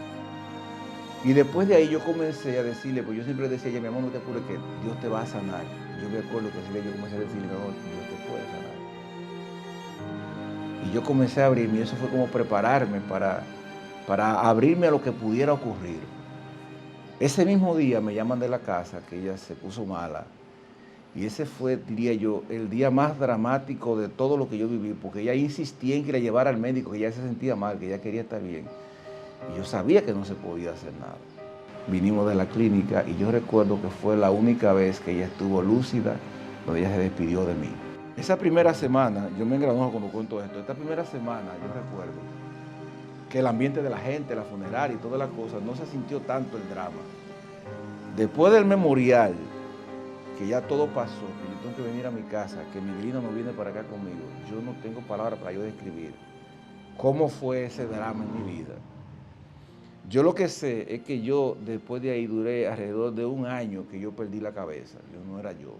Y después de ahí yo comencé a decirle, pues yo siempre decía, mi amor, no te apures que Dios te va a sanar. Yo me acuerdo que yo comencé a decirle, mi amor, Dios te puede sanar. Y yo comencé a abrirme, y eso fue como prepararme para abrirme a lo que pudiera ocurrir. Ese mismo día me llaman de la casa, que ella se puso mala. Y ese fue, diría yo, el día más dramático de todo lo que yo viví, porque ella insistía en que la llevara al médico, que ella se sentía mal, que ella quería estar bien. Y yo sabía que no se podía hacer nada. Vinimos de la clínica y yo recuerdo que fue la única vez que ella estuvo lúcida, donde ella se despidió de mí. Esa primera semana, yo me engranojo cuando cuento esto, esta primera semana yo recuerdo que el ambiente de la gente, la funeraria y todas las cosas, no se sintió tanto el drama. Después del memorial, que ya todo pasó, que yo tengo que venir a mi casa, que Miguelina no viene para acá conmigo, yo no tengo palabras para yo describir cómo fue ese drama en mi vida. Yo lo que sé es que yo después de ahí duré alrededor de 1 año que yo perdí la cabeza, yo no era yo.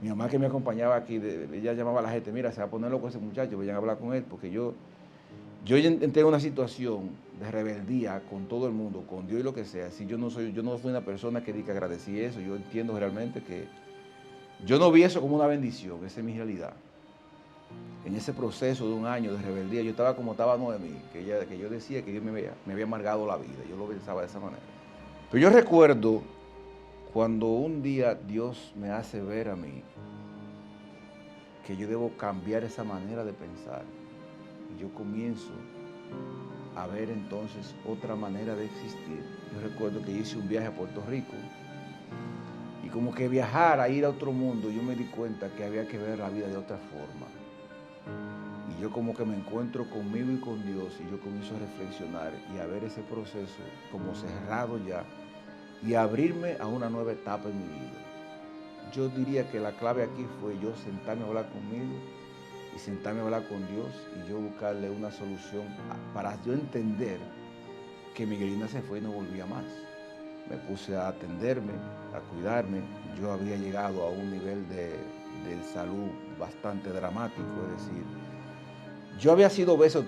Mi mamá que me acompañaba aquí, ella llamaba a la gente, mira, se va a poner loco ese muchacho, vayan a hablar con él, porque yo entré en una situación de rebeldía con todo el mundo, con Dios y lo que sea. Si yo no fui una persona que diga que agradecí eso, yo entiendo realmente que yo no vi eso como una bendición, esa es mi realidad. En ese proceso de 1 año de rebeldía, yo estaba como estaba Noemí, que yo decía que Dios me había amargado la vida, yo lo pensaba de esa manera. Pero yo recuerdo cuando un día Dios me hace ver a mí que yo debo cambiar esa manera de pensar. Y yo comienzo a ver entonces otra manera de existir. Yo recuerdo que hice un viaje a Puerto Rico y como que viajar a ir a otro mundo, yo me di cuenta que había que ver la vida de otra forma. Y yo como que me encuentro conmigo y con Dios y yo comienzo a reflexionar y a ver ese proceso como cerrado ya y abrirme a una nueva etapa en mi vida. Yo diría que la clave aquí fue yo sentarme a hablar conmigo y sentarme a hablar con Dios y yo buscarle una solución para yo entender que Miguelina se fue y no volvía más. Me puse a atenderme, a cuidarme. Yo había llegado a un nivel de salud bastante dramático, es decir, yo había sido obeso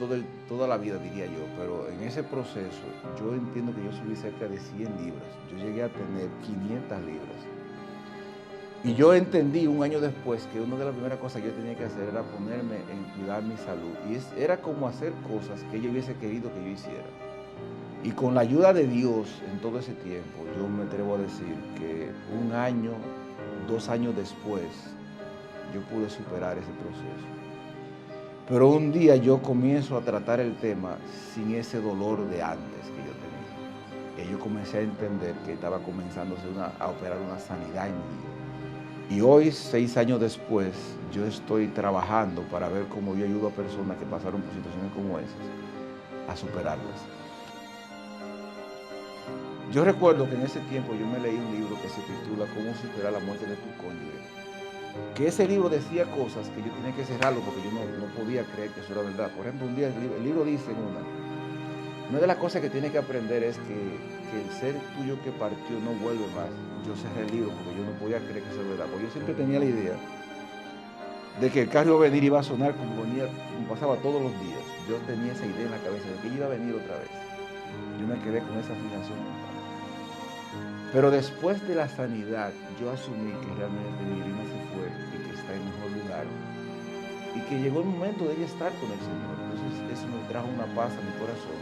toda la vida, diría yo, pero en ese proceso yo entiendo que yo subí cerca de 100 libras. Yo llegué a tener 500 libras. Y yo entendí 1 año después que una de las primeras cosas que yo tenía que hacer era ponerme en cuidar mi salud. Y era como hacer cosas que yo hubiese querido que yo hiciera. Y con la ayuda de Dios en todo ese tiempo, yo me atrevo a decir que 1 año, 2 años después, yo pude superar ese proceso. Pero un día yo comienzo a tratar el tema sin ese dolor de antes que yo tenía. Y yo comencé a entender que estaba comenzando a operar una sanidad en mi vida. Y hoy, 6 años después, yo estoy trabajando para ver cómo yo ayudo a personas que pasaron por situaciones como esas a superarlas. Yo recuerdo que en ese tiempo yo me leí un libro que se titula Cómo superar la muerte de tu cónyuge. Que ese libro decía cosas que yo tenía que cerrarlo porque yo no podía creer que eso era verdad. Por ejemplo, un día el libro dice una de las cosas que tienes que aprender es que el ser tuyo que partió no vuelve más. Yo cerré el libro porque yo no podía creer que eso era verdad. Porque yo siempre tenía la idea de que el carro iba a venir y iba a sonar como pasaba todos los días. Yo tenía esa idea en la cabeza de que iba a venir otra vez. Yo me quedé con esa fijación mental. Pero después de la sanidad, yo asumí que realmente Miguelina se fue y que está en mejor lugar. Y que llegó el momento de ella estar con el Señor. Entonces eso me trajo una paz a mi corazón.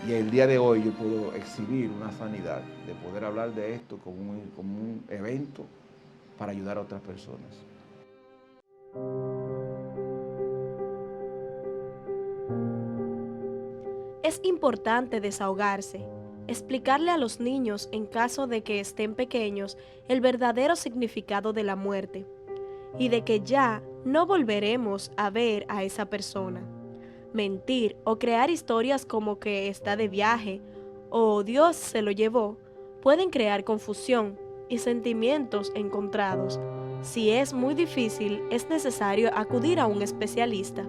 Y el día de hoy yo puedo exhibir una sanidad, de poder hablar de esto como un evento para ayudar a otras personas. Es importante desahogarse, explicarle a los niños, en caso de que estén pequeños, el verdadero significado de la muerte y de que ya no volveremos a ver a esa persona. Mentir o crear historias como que está de viaje o Dios se lo llevó pueden crear confusión y sentimientos encontrados. Si es muy difícil, es necesario acudir a un especialista.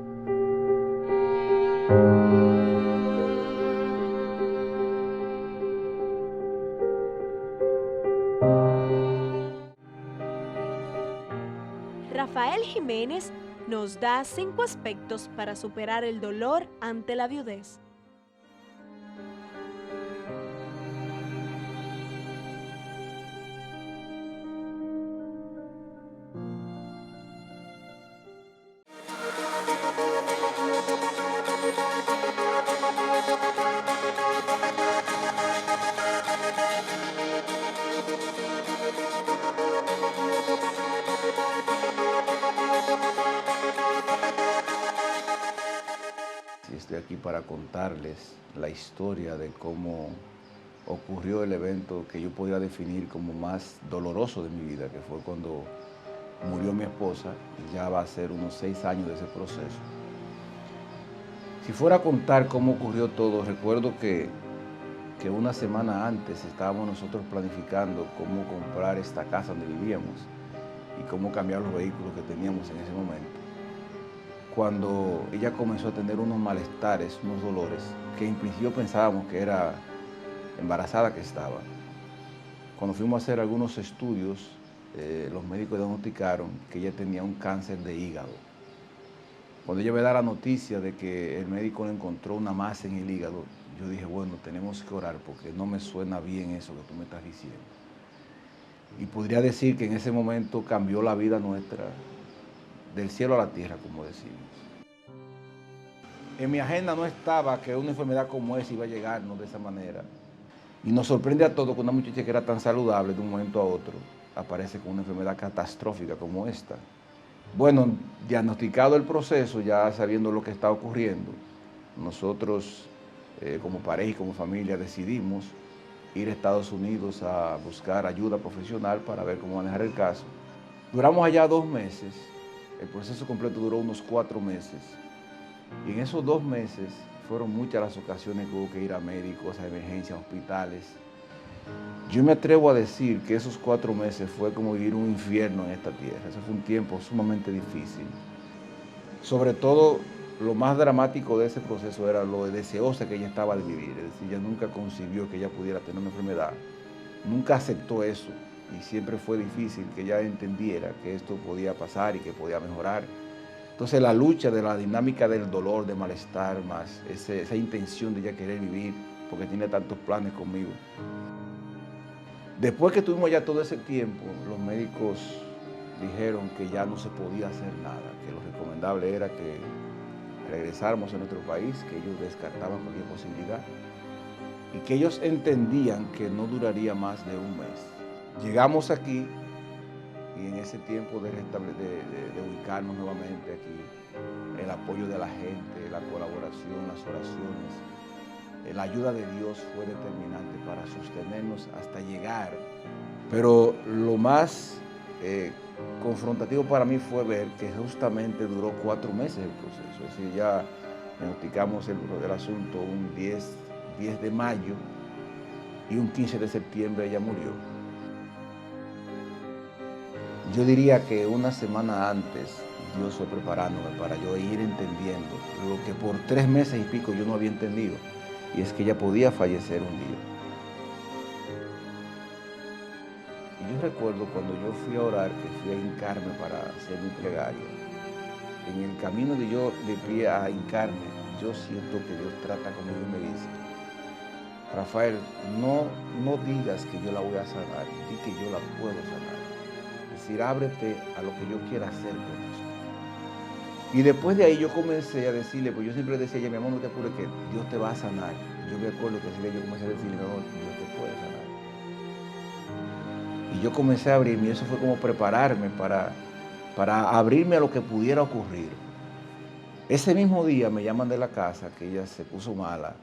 Rafael Jiménez nos da 5 aspectos para superar el dolor ante la viudez. Estoy aquí para contarles la historia de cómo ocurrió el evento que yo podría definir como más doloroso de mi vida, que fue cuando murió mi esposa. Ya va a ser unos 6 años de ese proceso. Si fuera a contar cómo ocurrió todo, recuerdo que una semana antes estábamos nosotros planificando cómo comprar esta casa donde vivíamos y cómo cambiar los vehículos que teníamos en ese momento. Cuando ella comenzó a tener unos malestares, unos dolores, que en principio pensábamos que era embarazada que estaba. Cuando fuimos a hacer algunos estudios, los médicos diagnosticaron que ella tenía un cáncer de hígado. Cuando ella me da la noticia de que el médico le encontró una masa en el hígado, yo dije, bueno, tenemos que orar porque no me suena bien eso que tú me estás diciendo. Y podría decir que en ese momento cambió la vida nuestra, del cielo a la tierra, como decimos. En mi agenda no estaba que una enfermedad como esa iba a llegarnos de esa manera. Y nos sorprende a todos que una muchacha que era tan saludable de un momento a otro aparece con una enfermedad catastrófica como esta. Bueno, diagnosticado el proceso, ya sabiendo lo que está ocurriendo, nosotros como pareja y como familia decidimos ir a Estados Unidos a buscar ayuda profesional para ver cómo manejar el caso. Duramos allá 2 meses. El proceso completo duró unos 4 meses. Y en esos 2 meses fueron muchas las ocasiones que hubo que ir a médicos, a emergencias, a hospitales. Yo me atrevo a decir que esos 4 meses fue como vivir un infierno en esta tierra. Eso fue un tiempo sumamente difícil. Sobre todo, lo más dramático de ese proceso era lo deseosa que ella estaba de vivir. Es decir, ella nunca concibió que ella pudiera tener una enfermedad. Nunca aceptó eso. Y siempre fue difícil que ella entendiera que esto podía pasar y que podía mejorar. Entonces la lucha de la dinámica del dolor, de malestar, más esa intención de ella querer vivir, porque tiene tantos planes conmigo. Después que tuvimos ya todo ese tiempo, los médicos dijeron que ya no se podía hacer nada, que lo recomendable era que regresáramos a nuestro país, que ellos descartaban cualquier posibilidad y que ellos entendían que no duraría más de un mes. Llegamos aquí y en ese tiempo de ubicarnos nuevamente aquí, el apoyo de la gente, la colaboración, las oraciones, la ayuda de Dios fue determinante para sostenernos hasta llegar. Pero lo más confrontativo para mí fue ver que justamente duró 4 meses el proceso. Es decir, ya diagnosticamos el asunto un 10 de mayo y un 15 de septiembre ella murió. Yo diría que una semana antes Dios fue preparándome para yo ir entendiendo lo que por 3 meses y pico yo no había entendido, y es que ella podía fallecer un día. Y yo recuerdo cuando yo fui a orar, que fui a hincarme para hacer mi plegaria, en el camino de yo de pie a hincarme, yo siento que Dios trata conmigo y me dice, Rafael, no digas que yo la voy a sanar, di que yo la puedo sanar. Es decir, ábrete a lo que yo quiera hacer con eso. Y después de ahí yo comencé a decirle, pues yo siempre decía, mi amor, no te apures que Dios te va a sanar. Yo me acuerdo que yo comencé a decirle, mi amor, Dios te puede sanar. Y yo comencé a abrirme y eso fue como prepararme para abrirme a lo que pudiera ocurrir. Ese mismo día me llaman de la casa, que ella se puso mala.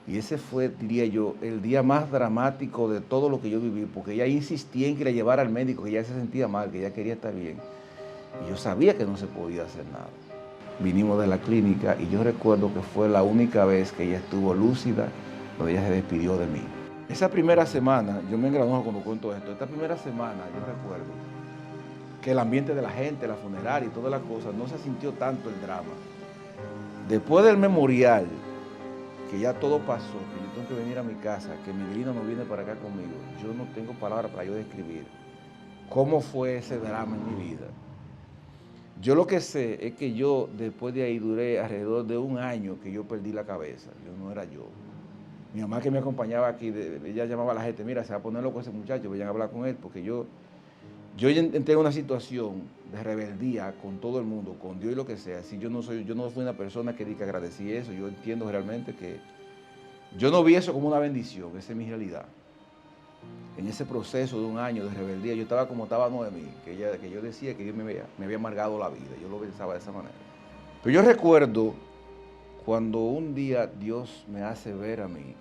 Y ese fue, diría yo, el día más dramático de todo lo que yo viví, porque ella insistía en que la llevara al médico, que ella se sentía mal, que ella quería estar bien. Y yo sabía que no se podía hacer nada. vinimos de la clínica y yo recuerdo que fue la única vez que ella estuvo lúcida, donde ella se despidió de mí. Esa primera semana, yo me engranojo cuando cuento esto, esta primera semana yo recuerdo que el ambiente de la gente, la funeraria y todas las cosas, no se sintió tanto el drama. Después del memorial, que ya todo pasó, que yo tengo que venir a mi casa, que Miguelino no viene para acá conmigo, yo no tengo palabras para yo describir cómo fue ese drama en mi vida. Yo lo que sé es que yo después de ahí duré alrededor de un año que yo perdí la cabeza, yo no era yo. Mi mamá que me acompañaba aquí, ella llamaba a la gente, mira, se va a poner loco ese muchacho, vayan a hablar con él, porque yo entré en una situación de rebeldía con todo el mundo, con Dios y lo que sea. Si yo no fui una persona que diga que agradecí eso, yo entiendo realmente que yo no vi eso como una bendición, esa es mi realidad. En ese proceso de un año de rebeldía, yo estaba como estaba Noemí, que yo decía que Dios me había amargado la vida, yo lo pensaba de esa manera. Pero yo recuerdo cuando un día Dios me hace ver a mí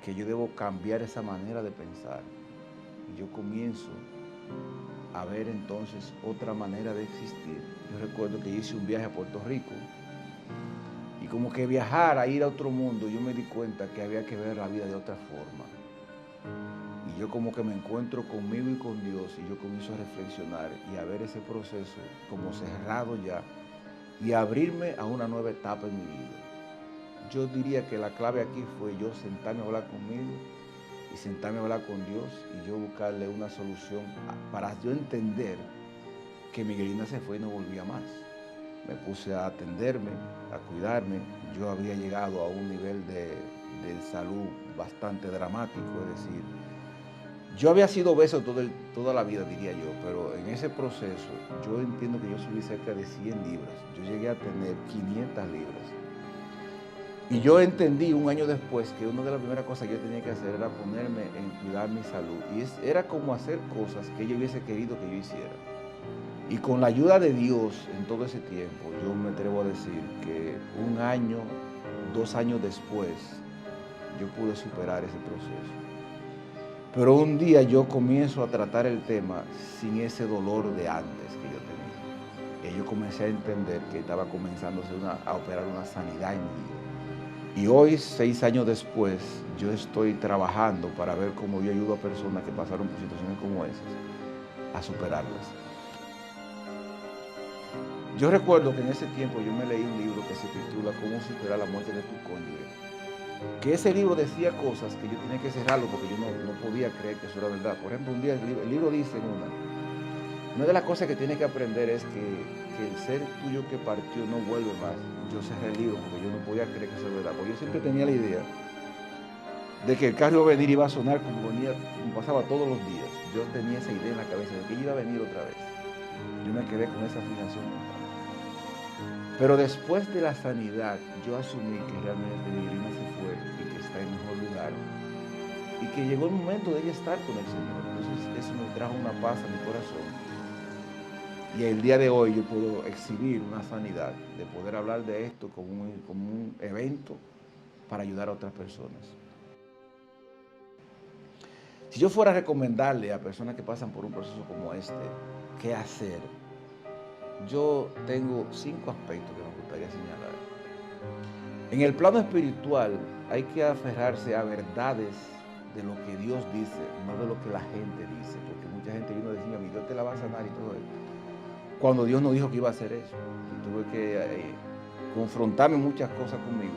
que yo debo cambiar esa manera de pensar. Y yo comienzo a ver entonces otra manera de existir. Yo recuerdo que yo hice un viaje a Puerto Rico y como que viajar a ir a otro mundo, yo me di cuenta que había que ver la vida de otra forma. Y yo como que me encuentro conmigo y con Dios y yo comienzo a reflexionar y a ver ese proceso como cerrado ya y abrirme a una nueva etapa en mi vida. Yo diría que la clave aquí fue yo sentarme a hablar conmigo y sentarme a hablar con Dios y yo buscarle una solución para yo entender que Miguelina se fue y no volvía más. Me puse a atenderme, a cuidarme. Yo había llegado a un nivel de salud bastante dramático, es decir, yo había sido obeso toda la vida, diría yo, pero en ese proceso yo entiendo que yo subí cerca de 100 libras. Yo llegué a tener 500 libras. Y yo entendí un año después que una de las primeras cosas que yo tenía que hacer era ponerme en cuidar mi salud. Y era como hacer cosas que yo hubiese querido que yo hiciera. Y con la ayuda de Dios en todo ese tiempo, yo me atrevo a decir que un año, 2 años después, yo pude superar ese proceso. Pero un día yo comienzo a tratar el tema sin ese dolor de antes que yo tenía. Y yo comencé a entender que estaba comenzando a operar una sanidad en mi vida. Y hoy, 6 años después, yo estoy trabajando para ver cómo yo ayudo a personas que pasaron por situaciones como esas a superarlas. Yo recuerdo que en ese tiempo yo me leí un libro que se titula Cómo superar la muerte de tu cónyuge. Que ese libro decía cosas que yo tenía que cerrarlo porque yo no podía creer que eso era verdad. Por ejemplo, un día el libro dice una de las cosas que tienes que aprender es que el ser tuyo que partió no vuelve más. Yo cerré el libro porque yo no podía creer que eso era verdad. Porque yo siempre tenía la idea de que el carro iba a venir y iba a sonar como pasaba todos los días. Yo tenía esa idea en la cabeza de que iba a venir otra vez. Yo me quedé con esa afirmación mental. Pero después de la sanidad, yo asumí que realmente Miguelina se fue y que está en mejor lugar. Y que llegó el momento de ella estar con el Señor. Entonces eso me trajo una paz a mi corazón. Y el día de hoy yo puedo exhibir una sanidad, de poder hablar de esto como un evento para ayudar a otras personas. Si yo fuera a recomendarle a personas que pasan por un proceso como este, qué hacer, yo tengo 5 aspectos que me gustaría señalar. En el plano espiritual hay que aferrarse a verdades de lo que Dios dice, no de lo que la gente dice, porque mucha gente vino a decir, mi Dios te la va a sanar y todo eso, cuando Dios no dijo que iba a hacer eso. Yo tuve que confrontarme muchas cosas conmigo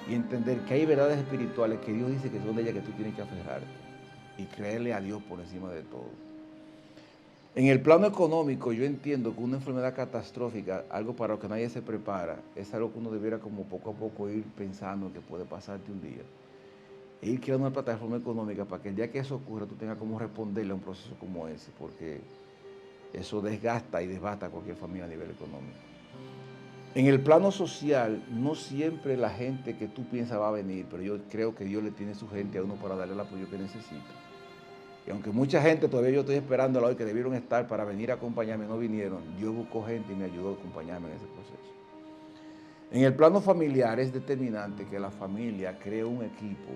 y entender que hay verdades espirituales que Dios dice que son de ellas que tú tienes que aferrarte y creerle a Dios por encima de todo. En el plano económico, yo entiendo que una enfermedad catastrófica, algo para lo que nadie se prepara, es algo que uno debiera como poco a poco ir pensando que puede pasarte un día. E ir creando una plataforma económica para que el día que eso ocurra tú tengas como responderle a un proceso como ese, porque eso desgasta y desbasta a cualquier familia a nivel económico. En el plano social, no siempre la gente que tú piensas va a venir, pero yo creo que Dios le tiene su gente a uno para darle el apoyo que necesita. Y aunque mucha gente todavía yo estoy esperando hoy que debieron estar para venir a acompañarme, no vinieron, Dios buscó gente y me ayudó a acompañarme en ese proceso. En el plano familiar es determinante que la familia cree un equipo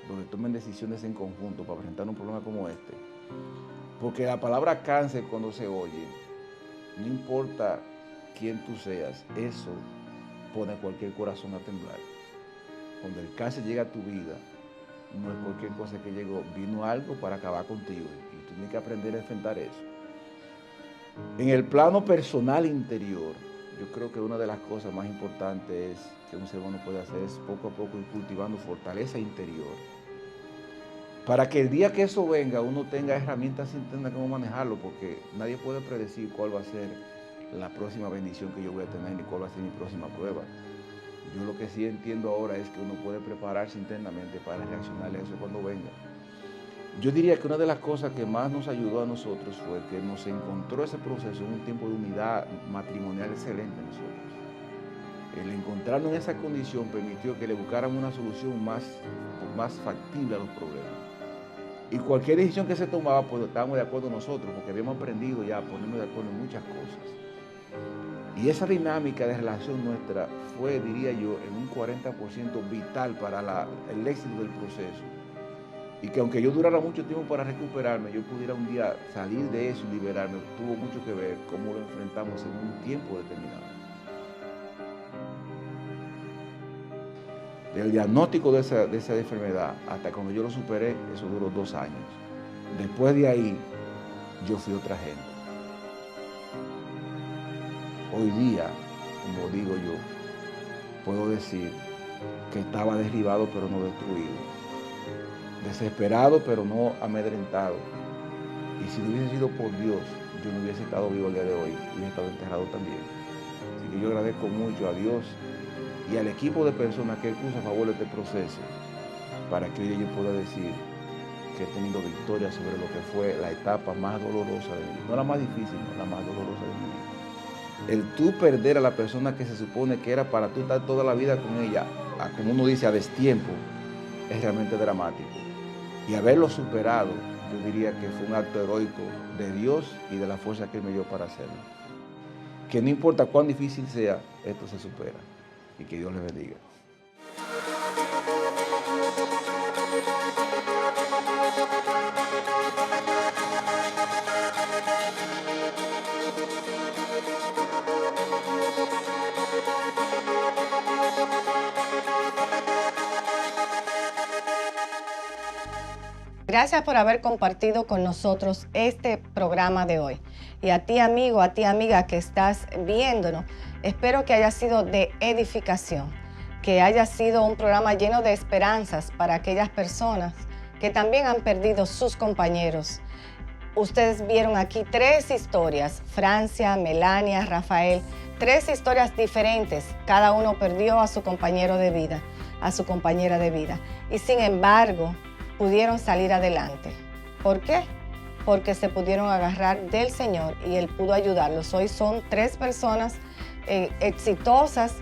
donde tomen decisiones en conjunto para presentar un problema como este. Porque la palabra cáncer cuando se oye, no importa quien tú seas, eso pone cualquier corazón a temblar. Cuando el cáncer llega a tu vida, no es cualquier cosa que llegó, vino algo para acabar contigo y tú tienes que aprender a enfrentar eso. En el plano personal interior, yo creo que una de las cosas más importantes que un ser humano puede hacer es poco a poco ir cultivando fortaleza interior. Para que el día que eso venga, uno tenga herramientas y entienda cómo manejarlo, porque nadie puede predecir cuál va a ser la próxima bendición que yo voy a tener, ni cuál va a ser mi próxima prueba. Yo lo que sí entiendo ahora es que uno puede prepararse internamente para reaccionar a eso cuando venga. Yo diría que una de las cosas que más nos ayudó a nosotros fue que nos encontró ese proceso en un tiempo de unidad matrimonial excelente a nosotros. El encontrarnos en esa condición permitió que le buscáramos una solución más factible a los problemas. Y cualquier decisión que se tomaba, pues estábamos de acuerdo nosotros, porque habíamos aprendido ya a ponernos de acuerdo en muchas cosas. Y esa dinámica de relación nuestra fue, diría yo, en un 40% vital para el éxito del proceso. Y que aunque yo durara mucho tiempo para recuperarme, yo pudiera un día salir de eso y liberarme, tuvo mucho que ver cómo lo enfrentamos en un tiempo determinado. Del diagnóstico de esa enfermedad hasta cuando yo lo superé, eso duró 2 años. Después de ahí, yo fui otra gente. Hoy día, como digo yo, puedo decir que estaba derribado pero no destruido, desesperado pero no amedrentado. Y si no hubiese sido por Dios, yo no hubiese estado vivo el día de hoy, hubiese estado enterrado también. Así que yo agradezco mucho a Dios y al equipo de personas que puso a favor de este proceso para que hoy yo pueda decir que he tenido victoria sobre lo que fue la etapa más dolorosa de mi vida. No la más difícil, no, la más dolorosa de mi vida. El tú perder a la persona que se supone que era para tú estar toda la vida con ella, como uno dice, a destiempo, es realmente dramático. Y haberlo superado, yo diría que fue un acto heroico de Dios y de la fuerza que Él me dio para hacerlo. Que no importa cuán difícil sea, esto se supera. Y que Dios les bendiga. Gracias por haber compartido con nosotros este programa de hoy. Y a ti, amigo, a ti, amiga, que estás viéndonos, espero que haya sido de edificación, que haya sido un programa lleno de esperanzas para aquellas personas que también han perdido sus compañeros. Ustedes vieron aquí 3 historias, Francia, Melania, Rafael, 3 historias diferentes. Cada uno perdió a su compañero de vida, a su compañera de vida. Y sin embargo, pudieron salir adelante. ¿Por qué? Porque se pudieron agarrar del Señor y Él pudo ayudarlos. Hoy son 3 personas exitosas,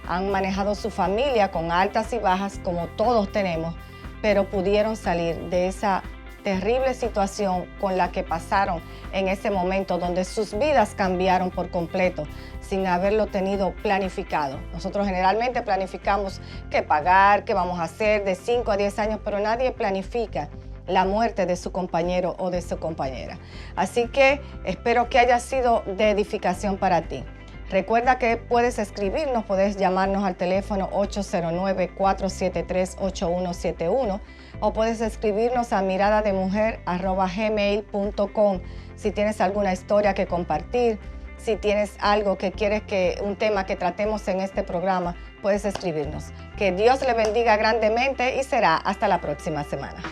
han manejado su familia con altas y bajas como todos tenemos, pero pudieron salir de esa terrible situación con la que pasaron en ese momento donde sus vidas cambiaron por completo sin haberlo tenido planificado. Nosotros generalmente planificamos qué pagar, qué vamos a hacer de 5 a 10 años, pero nadie planifica la muerte de su compañero o de su compañera. Así que espero que haya sido de edificación para ti. Recuerda que puedes escribirnos, puedes llamarnos al teléfono 809-473-8171 o puedes escribirnos a miradademujer@gmail.com si tienes alguna historia que compartir, si tienes algo que quieres un tema que tratemos en este programa, puedes escribirnos. Que Dios le bendiga grandemente y será hasta la próxima semana.